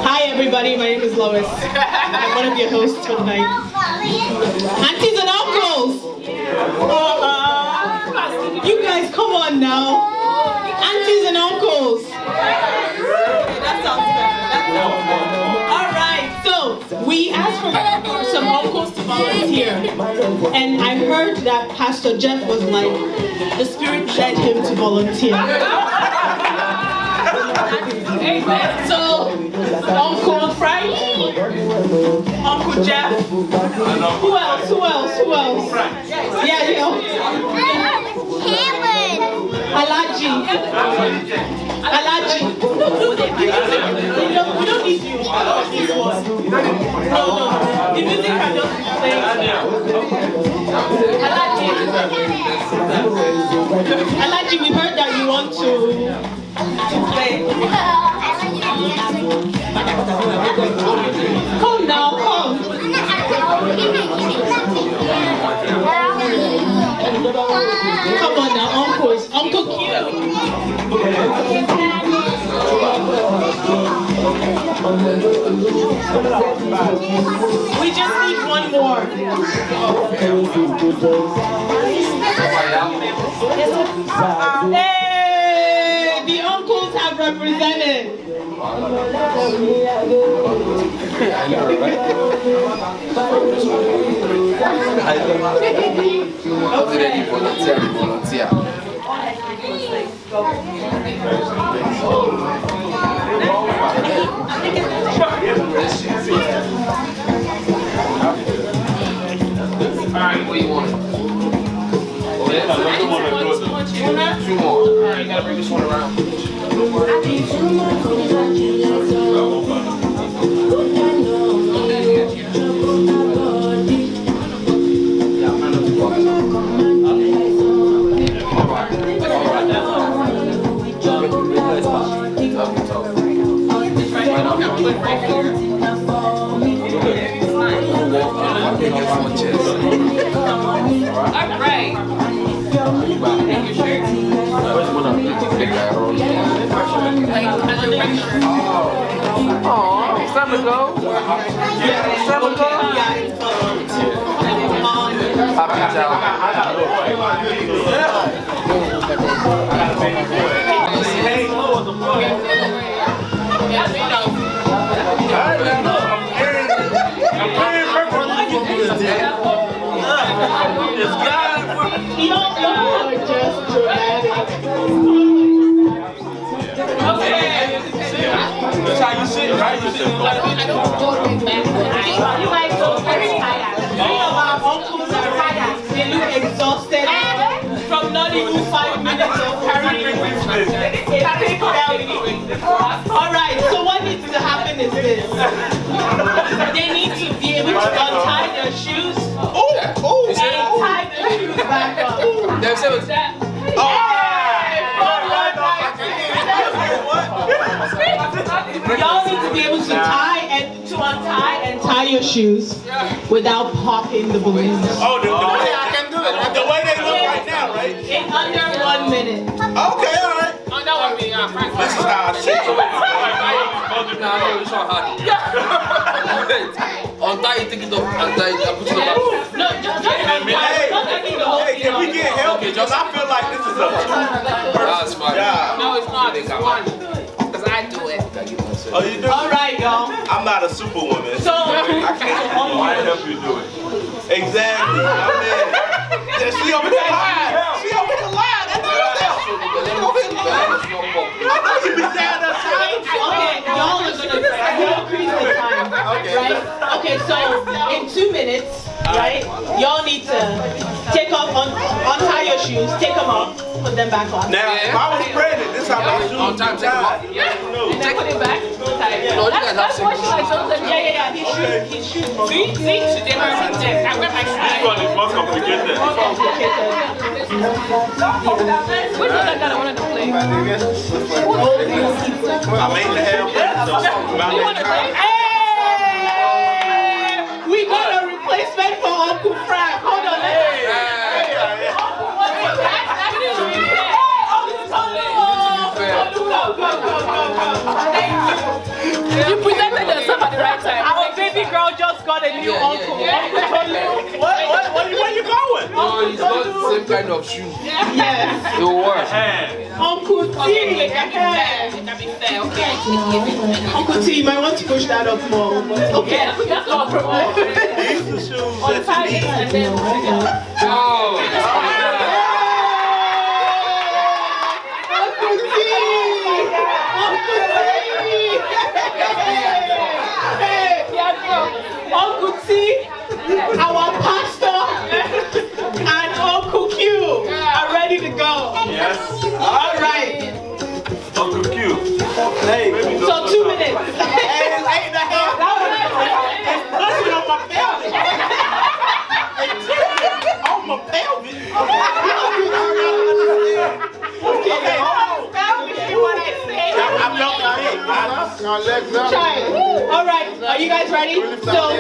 Hi, everybody. My name is Lois. I'm one of your hosts for tonight. Aunties and uncles. You guys, come on now. Aunties and uncles. That sounds better. All right. So we asked for some uncles to volunteer, and I heard that Pastor Jeff was like, the Spirit led him to volunteer. So, Uncle Frank, Uncle Jeff, who else? Yeah, you know. Alaji. We don't need you. No. The music can just play. Alaji, we heard that you want to play. Come now, come. Come on now, uncles. Uncle Q. We just need one Hey, the uncles have represented. Volunteer. Alright, what do you want? Oh, yeah, two more. Alright, you gotta bring this one around. Alright. And your shirt. Oh, it's time to go. It's time to go. Happy child. That's how you sit, right? You sit. You guys so very tired. Many of our uncles are tired. They look exhausted from not even 5 minutes of carrying. Alright, so what needs to happen is this. They need to be able to untie their shoes and tie their shoes back up. Y'all need to be able to untie and tie your shoes without popping the balloons. Oh, the way I can do it. The way they look right now, right? In under 1 minute. Okay, all right. Oh, that would be Frank. This is how I sit. Untie it, take it off, untie it, put it back. No, just Can we get help? Because I feel like this is a That's fine. job. No, it's not. It's one. Because I do it. Oh, you do? Alright, y'all. I'm not a superwoman. So, I can't help you do it. Exactly. I mean, she over here lying. She over here lying. That's yourself. She over here lying. I know you be down there trying. okay, y'all are gonna increase the time. Right? Okay, so in 2 minutes, right? Y'all need to untie your shoes, take them off, put them back on. Now, if I was pregnant, this is how my shoes On time, take them off. And then put it back. That's what she like. Yeah. His shoes. See? She did her this. I wear my shoes. This one is more complicated. Which one I got? I wanted to play. I made the hair. You want to play? Hey! We got a replacement for Uncle Frank. Hold on. You presented yourself at the right time. Our baby girl just got a new uncle. Uncle Tolu. Where you going? No, it's not the same kind of shoe. Yes. It will work. Uncle T. Uncle T, you might want to push that up more. Okay. That's not a problem. These are the shoes that you need. And then Uncle T. Uncle T, our pastor, and Uncle Q are ready to go. Yes. All right. Uncle Q. Hey. So 2 minutes. Ain't the hell. It's pushing on my pelvis. On my pelvis. Okay. All right, are you guys ready? So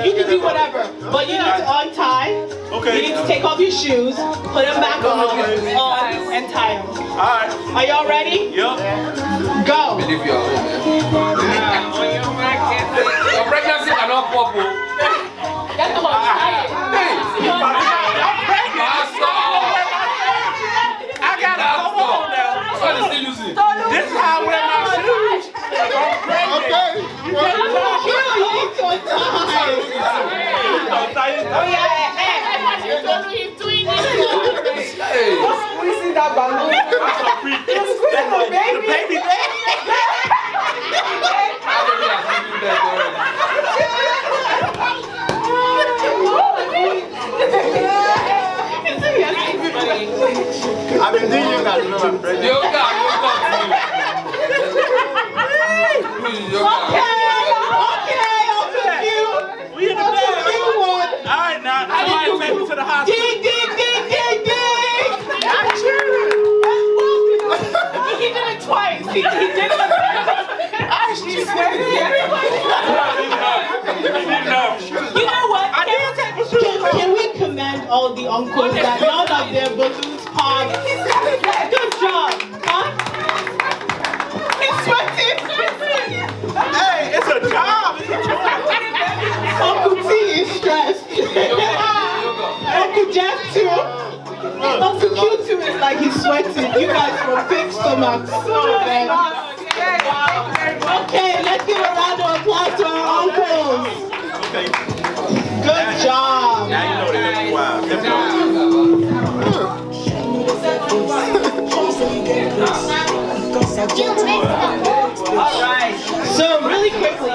you can do whatever, but you need to untie. Okay. You need to take off your shoes, put them back on, and tie them. All right. Are y'all ready? Yup. Go. Believe you are home, man. Your pregnancy cannot pop. that's the one. Hey, my Oh yeah, you told me he's doing this. Squeezing that balloon. Squeeze the baby. Baby, I've been doing yoga, remember? Yoga. We in the bed. All right, now. Somebody take me to the hospital. Ding, ding, ding, ding, ding. That's true. He did it twice. He did it. She's You know what? Can we commend all the uncles that none of their balloons popped? Good job. Huh? He's sweating. Hey, it's a job. It's a job. Uncle T is stressed. Uncle Jeff too. Uncle Q too is like he's sweating. You guys from big stomachs. Okay, let's give a round of applause to our uncles. Okay. Good job. Now you know they're gonna be wild. All right. So really quickly.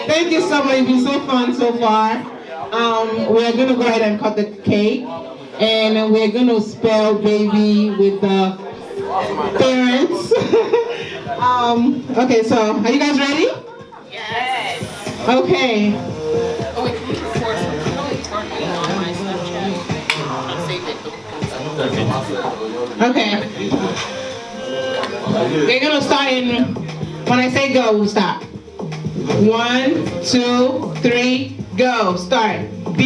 Thank you so much. It's been so fun so far. We're going to go ahead and cut the cake. And we're going to spell baby with the parents. Okay, so are you guys ready? Yes. Okay. Oh, wait, can you record me on my Snapchat? I'll save it. Okay. We're going to start in, when I say go, we'll stop. 1, 2, 3, go. Start. B,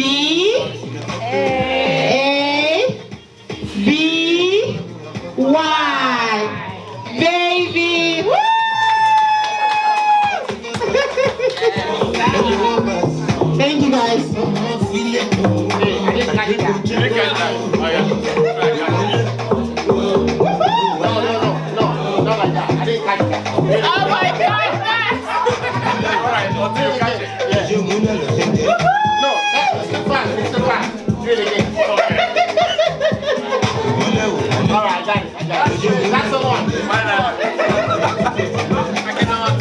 A, B, Y. Baby. Woo! Thank you guys. Oh my God! Until you catch it. Yeah. No, that's the fast. It's the fast. Do it again. Okay. All right, I got it. That's the one. I cannot.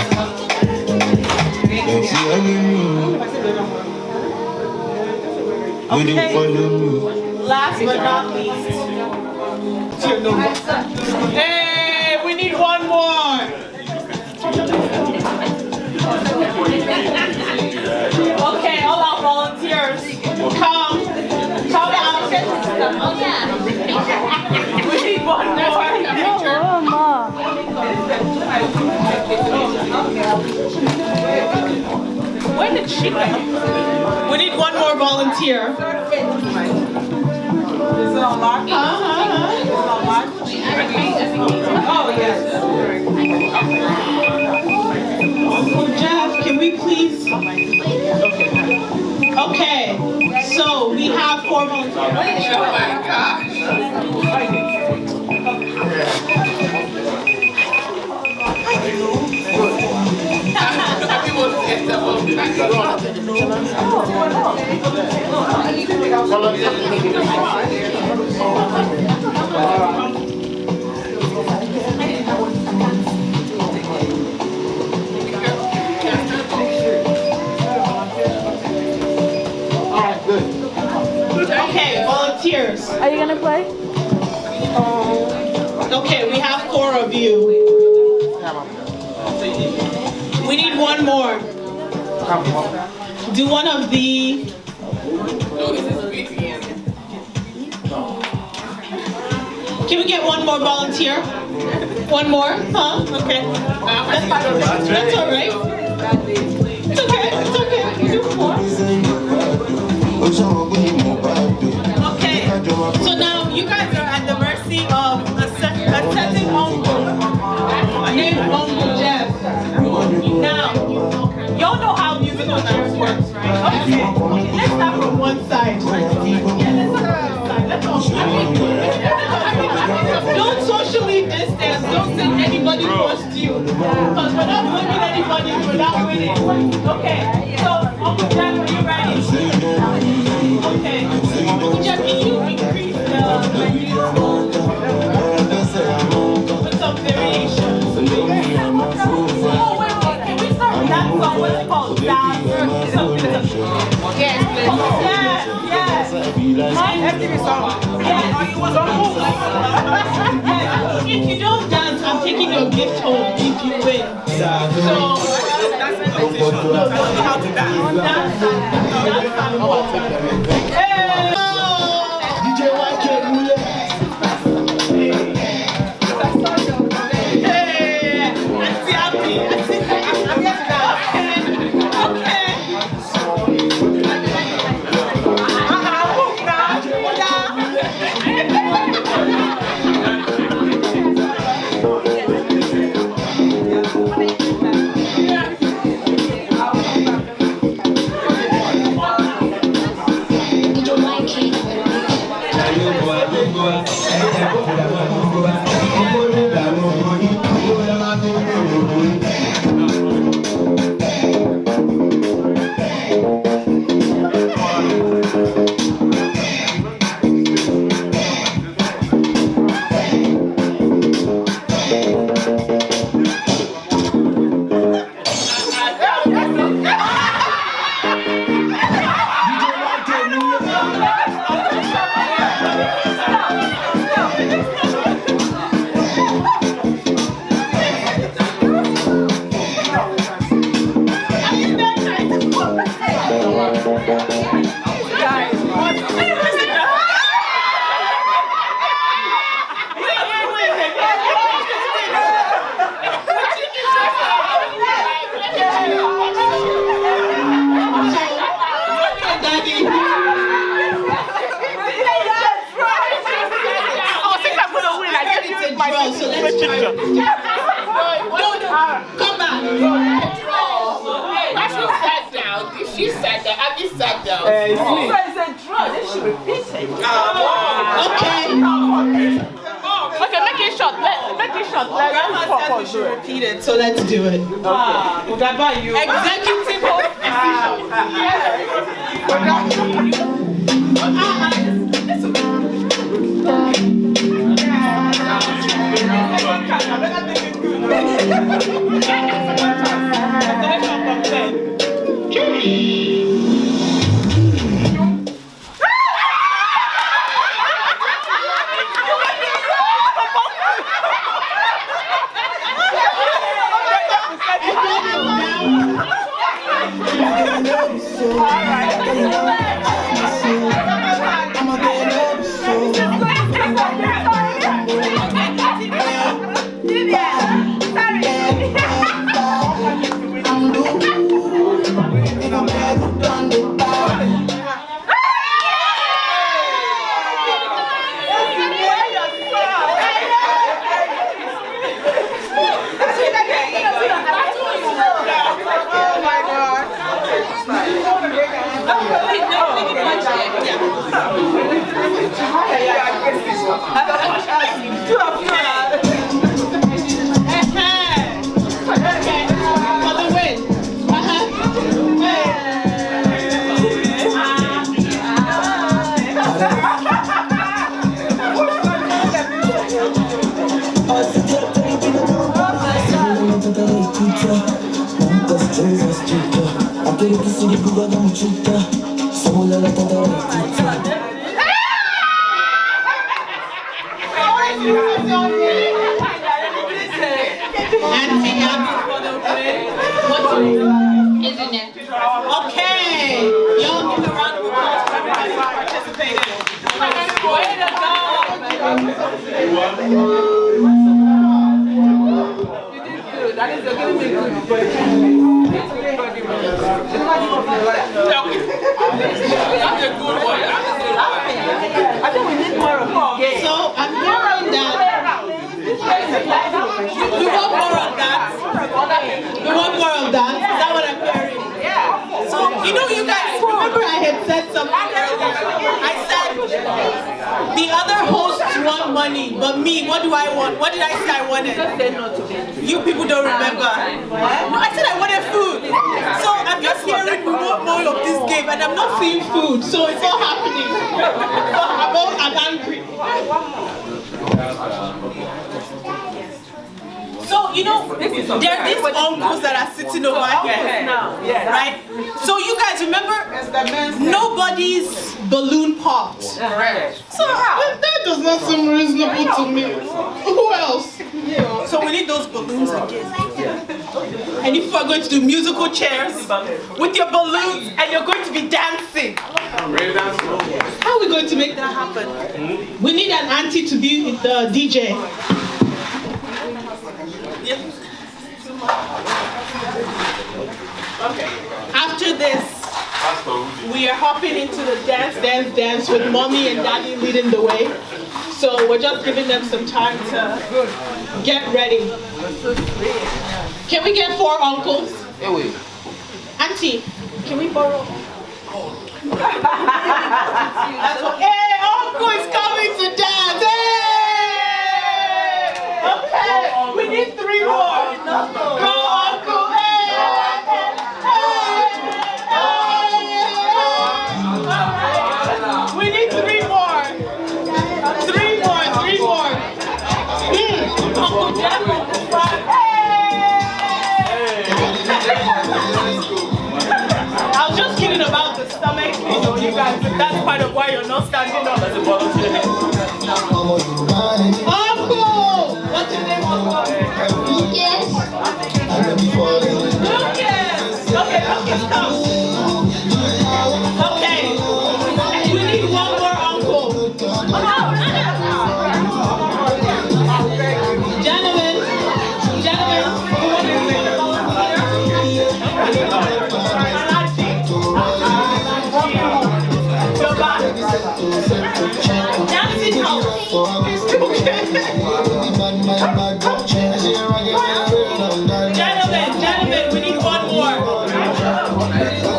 Okay. Last but not least. Hey, we need one more. Okay, all our volunteers, come out. Oh yeah. We need one more. Where did she go? We need one more volunteer. Is it on lock? Is it on lock? Oh yes. Jeff, can we please? Okay, so we have 4 volunteers. Oh my gosh. Okay, volunteers. Are you gonna play? Okay, we have 4 of you. We need one more. Do one of the... Can we get one more volunteer? One more? Huh? Okay. That's all right. It's okay. It's okay. Do 4. Okay. So now you guys are at the mercy of a certain uncle named Uncle Jeff. Now, y'all know how musical chairs works, right? Okay. Let's start from one side. Don't socially distance. Don't send anybody close to you. Because we're not winning anybody. We're not winning. Okay. So, Uncle Jeff, are you ready? Okay. Uncle Jeff, can you increase the with some variations? Oh, wait. Can we start with that song? What's it called? Something. Yes. Yes. FTV song. Yes. If you don't dance, I'm taking your gift home if you win. So, that's how to dance. DJ YK Mule. Hey, Auntie Happy. Okay. So let's do it. Okay. Executive Auntie Gabby for the win. What's isn't it? Okay. Y'all give a round of applause for everybody who participated. Way to go. You did good. That is you're giving me good. That's a good one. I think we need more of this game. So I'm hearing that we want more of that. We want more of that. Is that what I'm hearing? Yeah. So you know, you guys remember I had said something earlier. I said the other hosts want money, but me, what do I want? What did I say I wanted? You people don't remember. No, I said I wanted food. So I'm just hearing we want more of this game, and I'm not seeing food. So it's all happening. I'm angry. So, you know, there are these uncles that are sitting over here, right? So you guys remember, nobody's balloon popped. Correct. So that does not seem reasonable to me. Who else? So we need those balloons again. And if we're going to do musical chairs with your balloons and you're going to be dancing, how are we going to make that happen? We need an auntie to be the DJ. Yep. Okay. After this, we are hopping into the dance with mommy and daddy leading the way. So we're just giving them some time to get ready. Can we get 4 uncles? Auntie, can we borrow? That's what, hey, uncle is coming to dance. Hey! Okay, we need 3 more. Go, uncle. Hey! We need 3 more. 3 more. Uncle Jeff on the front. I was just kidding about the stomach. You know, you guys, that's part of why you're not standing up as a volunteer. Uncle! What's your name, Uncle? Lucas. Okay, Lucas, come. Okay. We need 1 more uncle. Gentlemen, Gentlemen, we need 1 more.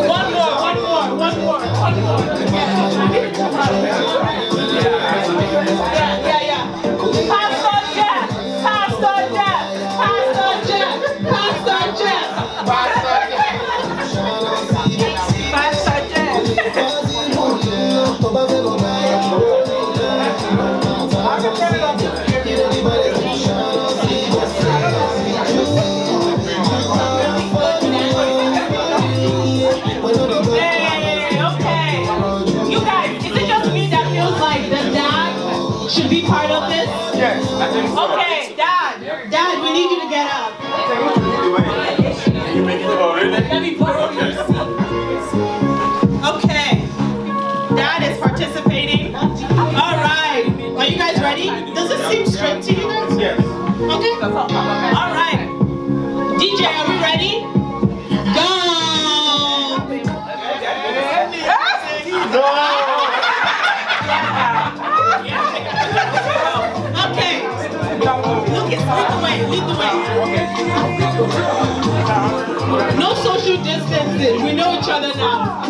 One more. Yeah. Pastor Jeff. Should be part of this? Yes, I think so. Okay, Dad, we need you to get up. You make it already? Let me borrow your seat. Okay, Dad is participating. All right, are you guys ready? Does it seem straight to you guys? Yes. Okay. All right. DJ, are we ready? Go! Okay. Lucas, lead the way. No social distancing. We know each other now.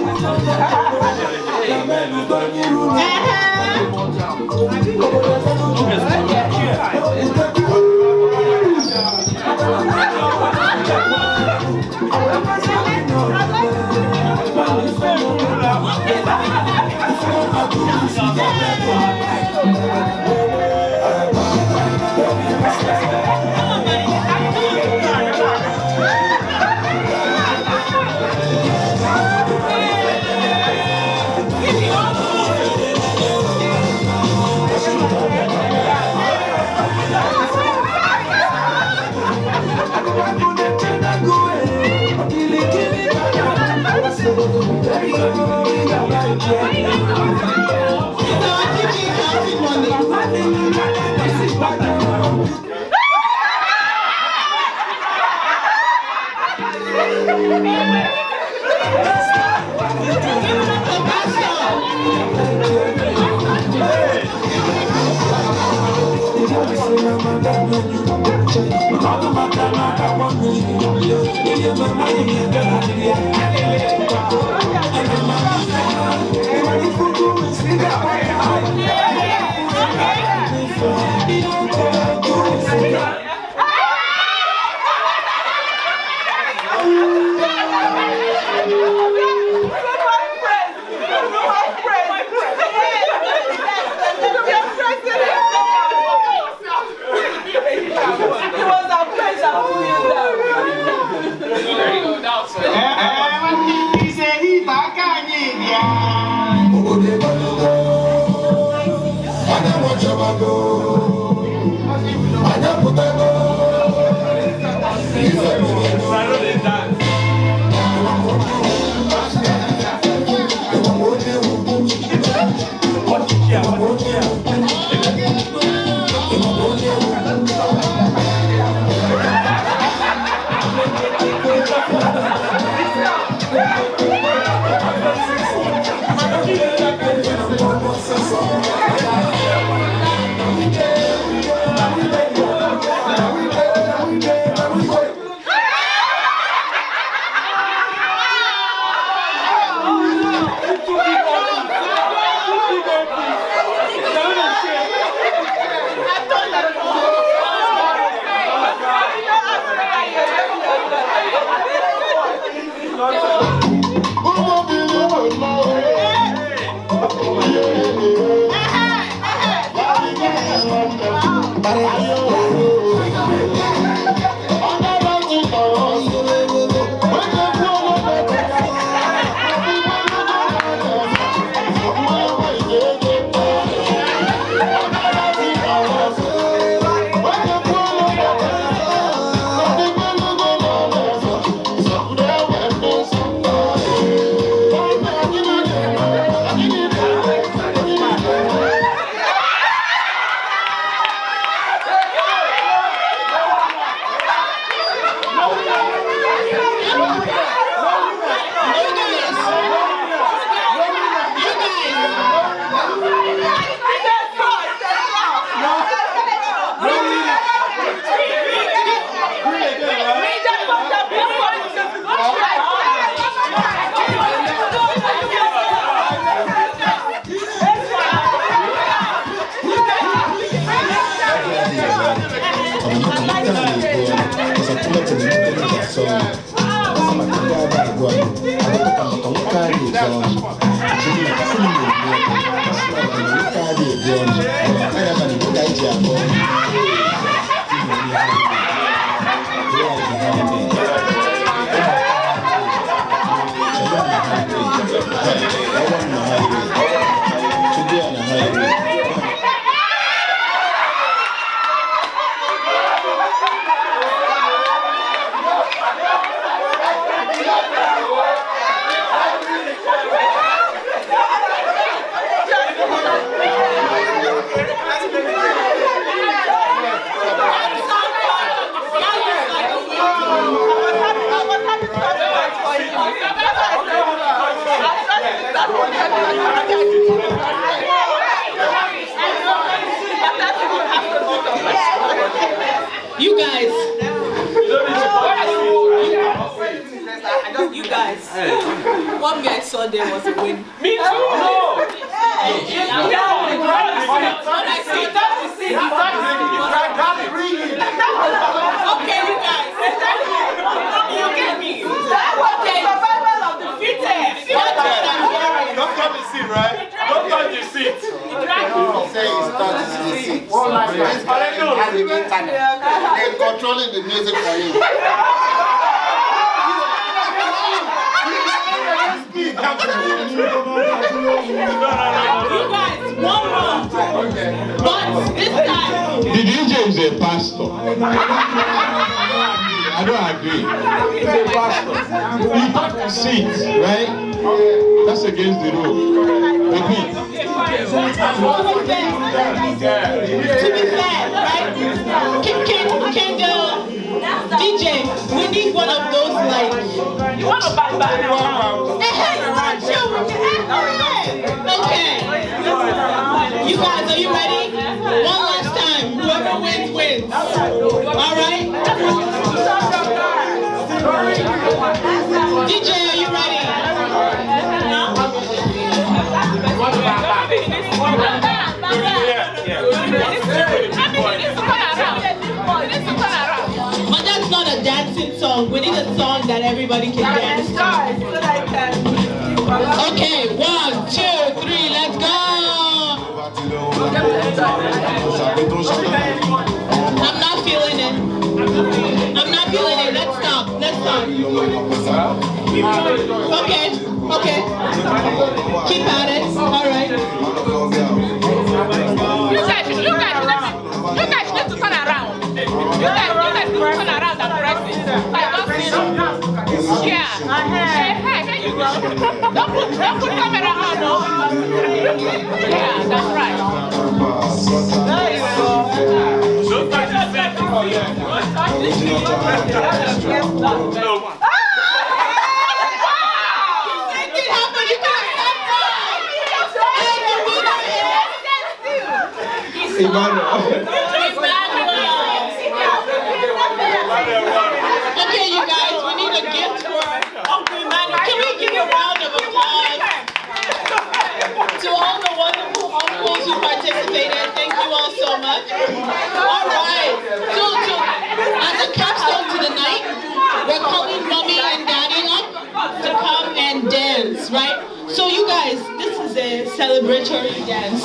You guys. You guys. What me I saw there was a win. Me too. No. Okay, you guys. You get me. Okay, survival of the fittest. Don't touch the seat, right? Don't touch the seat. They're controlling the music for you. You guys, one round. But this time. The DJ is a pastor. I I don't agree. He's a pastor. You have to sit, right? That's against the rule. Repeat. To be fair, right? Can DJ, we need one of those like. You want to buy back? Okay. You guys, are you ready? One last time. Whoever wins, wins. All right? DJ, are you ready? But that's not a dancing song. We need a song that everybody can dance to. Okay, 1, 2, 3, let's go. I'm not feeling it. I'm not feeling it. Let's stop. Let's stop. Okay. Okay. Keep at it. All right. You guys need to turn around. You guys need to turn around and press it. Yeah. Hey, there you go. Don't put camera on. No. Yeah, that's right. There you go. Don't touch the set. No. Okay, you guys, we need a gift for Uncle Emmanuel. Can we give a round of applause to all the wonderful uncles who participated? Thank you all so much. All right. So as a capstone to the night, we're calling Mommy and Daddy up to come and dance, right? So you guys, this is a celebratory dance.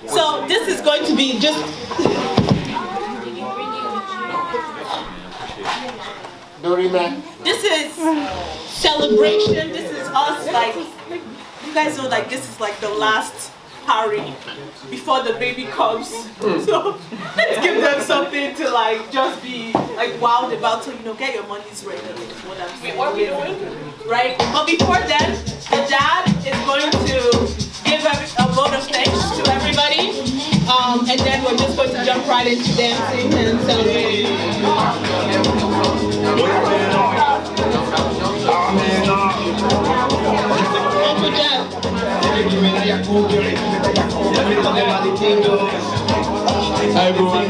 So this is going to be just. This is celebration. This is us, like, you guys know, like, this is like the last party before the baby comes. So let's give them something to like just be like wild about. So get your money's ready. What I'm saying. What are we doing? Right. But before then, the dad is going to give a vote of thanks to everybody, and then we're just going to jump right into dancing and celebrating. Uncle Jeff. Hi everyone.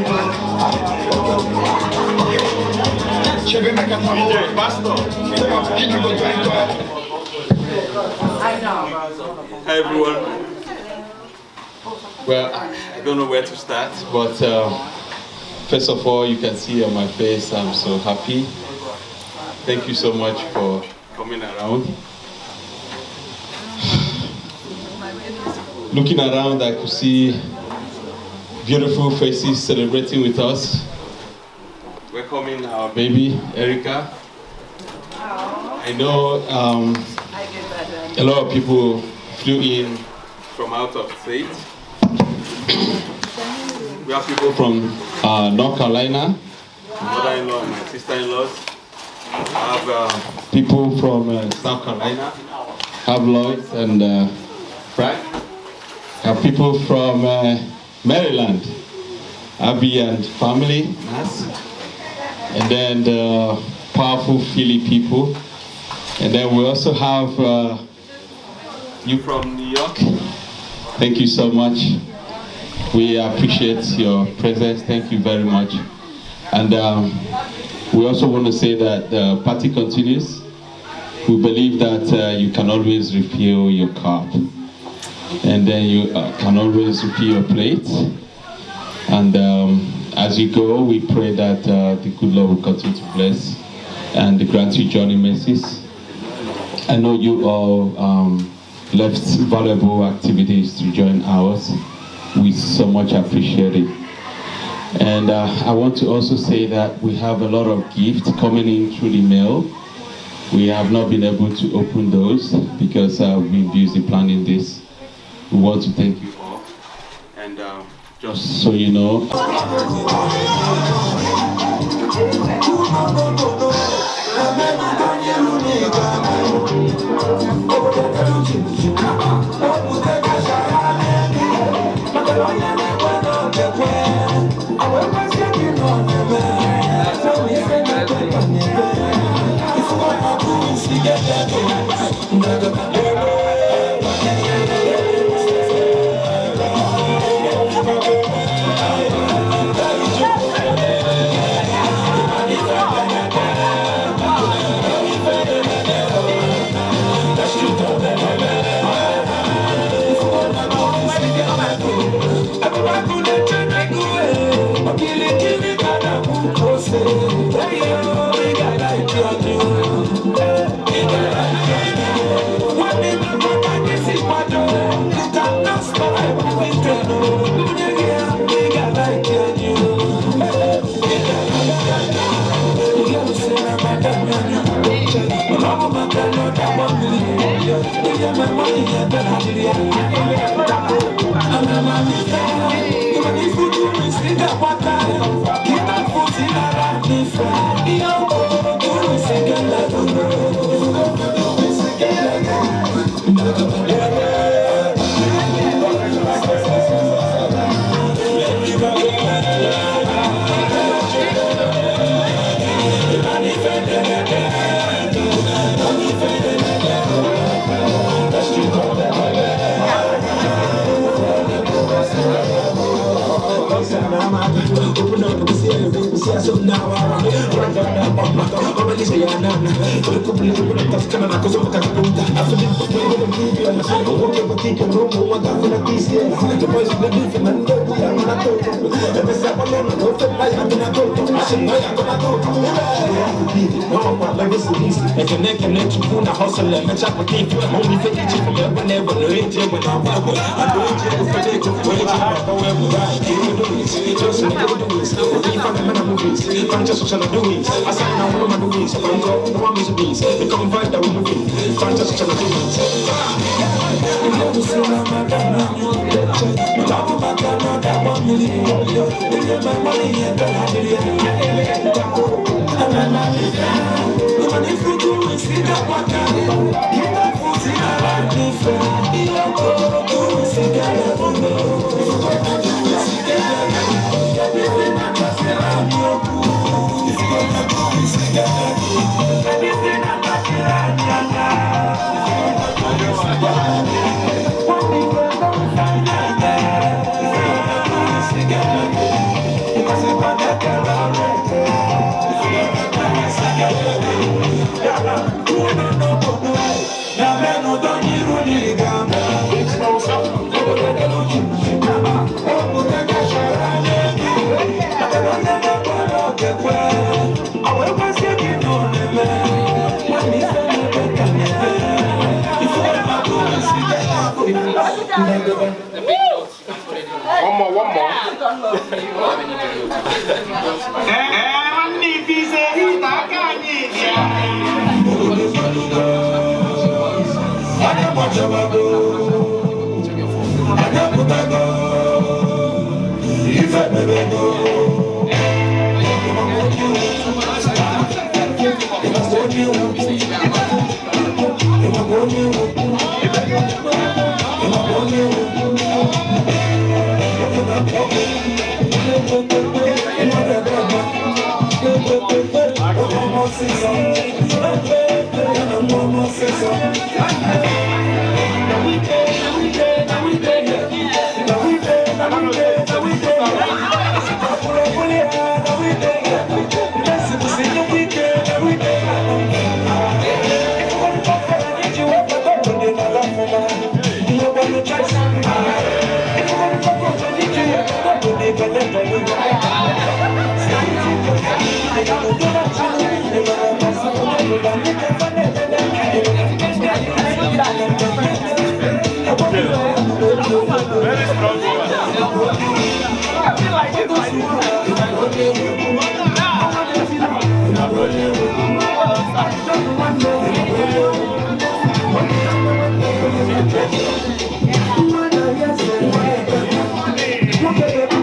Hi everyone. Well, I don't know where to start, but first of all, you can see on my face, I'm so happy. Thank you so much for coming around. Looking around, I could see beautiful faces celebrating with us. Welcoming our baby, Erica. I know a lot of people flew in from out of state. We have people from North Carolina, my mother-in-law and my sister-in-laws. I have people from South Carolina, have Lloyd and Frank. I have people from Maryland, Abby and family, Nas. And then the powerful Philly people. And then we also have you from New York. Thank you so much. We appreciate your presence. Thank you very much. And we also want to say that the party continues. We believe that you can always refill your cup. And then you can always refill your plate. And as you go, we pray that the good Lord will continue to bless and grant you journey mercies. I know you all left valuable activities to join ours. We so much appreciate it. And I want to also say that we have a lot of gifts coming in through the mail. We have not been able to open those because we've been busy planning this. We want to thank you all. And Just so you know. One more. Yes,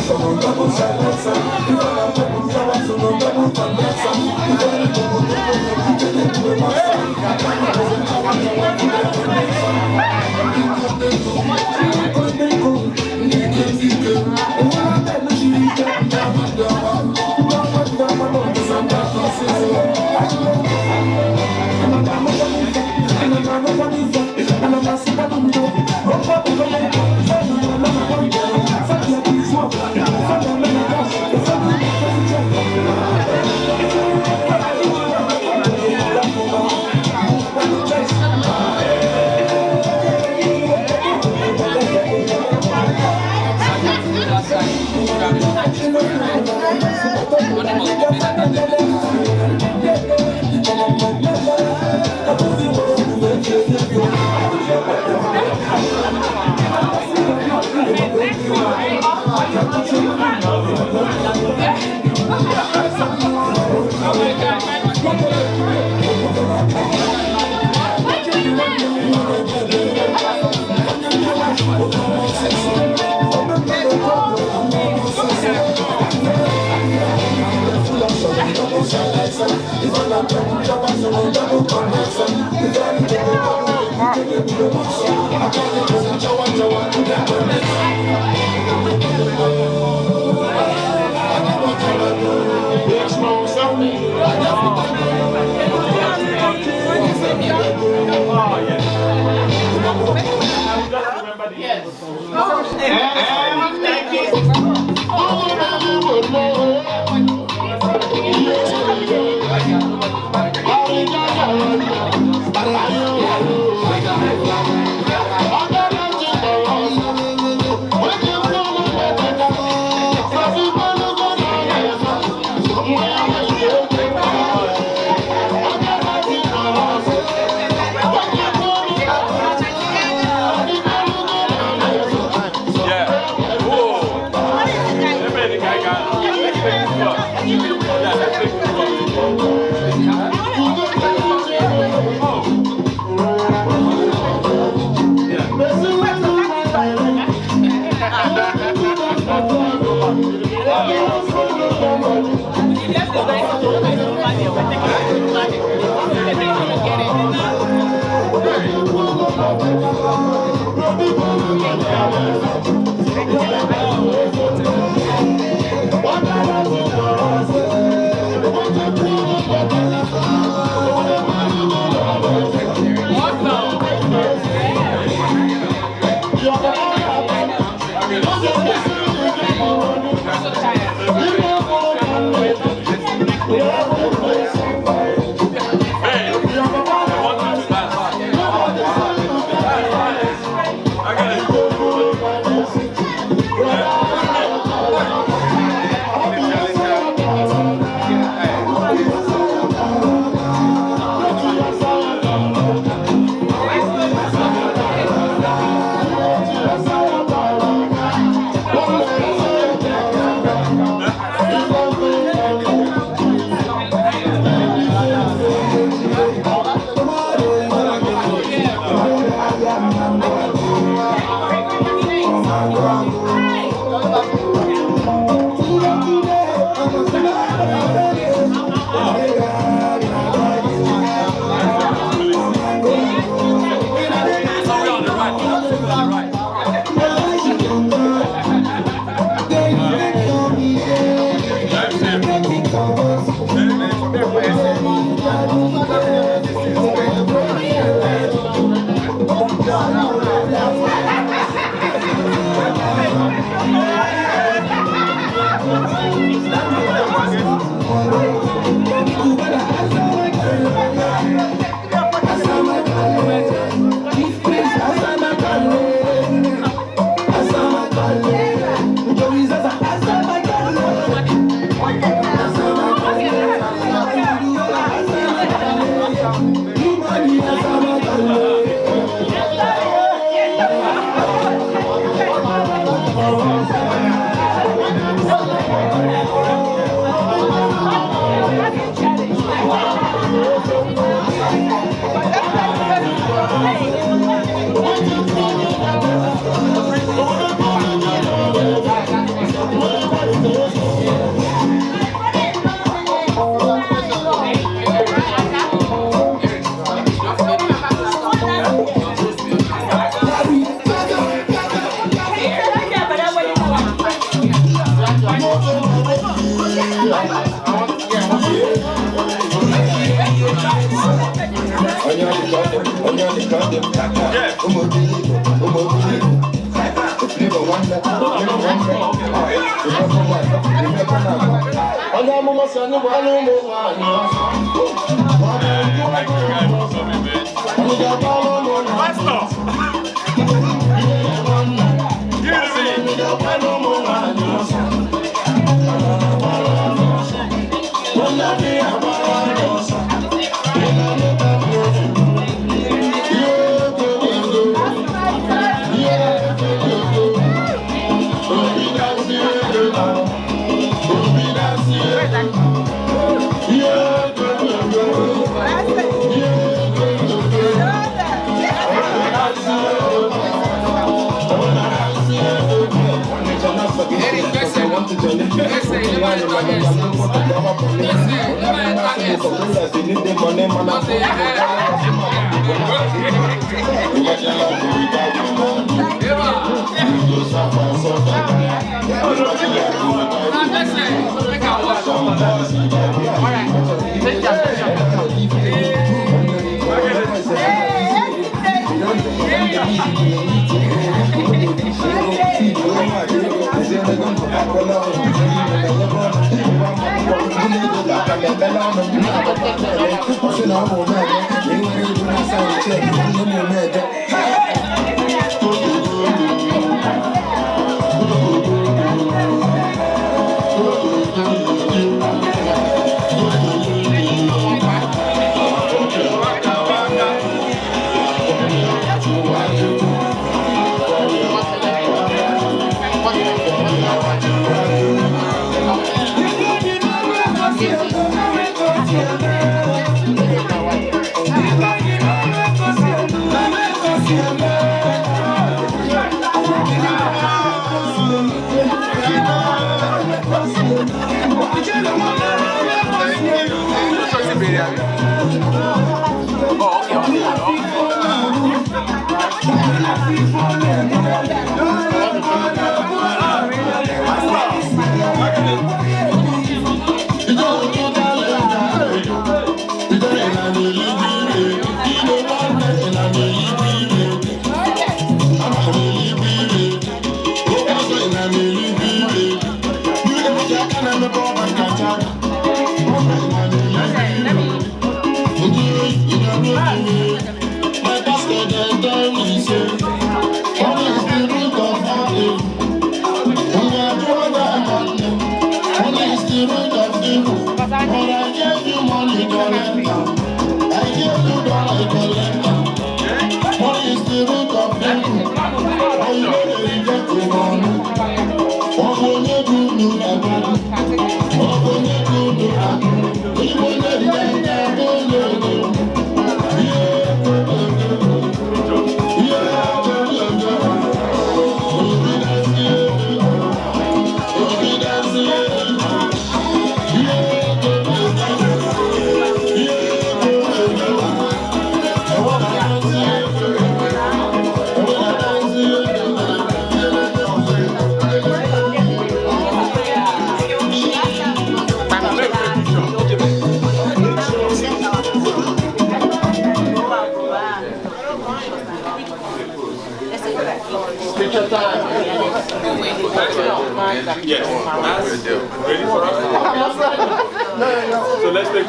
Oh, So let's take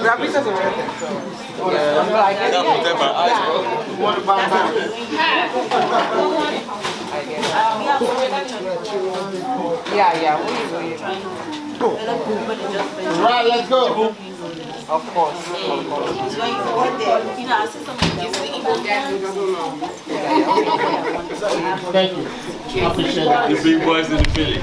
Right, let's go. Of course. Thank you. I appreciate that. the big boys in the Philly.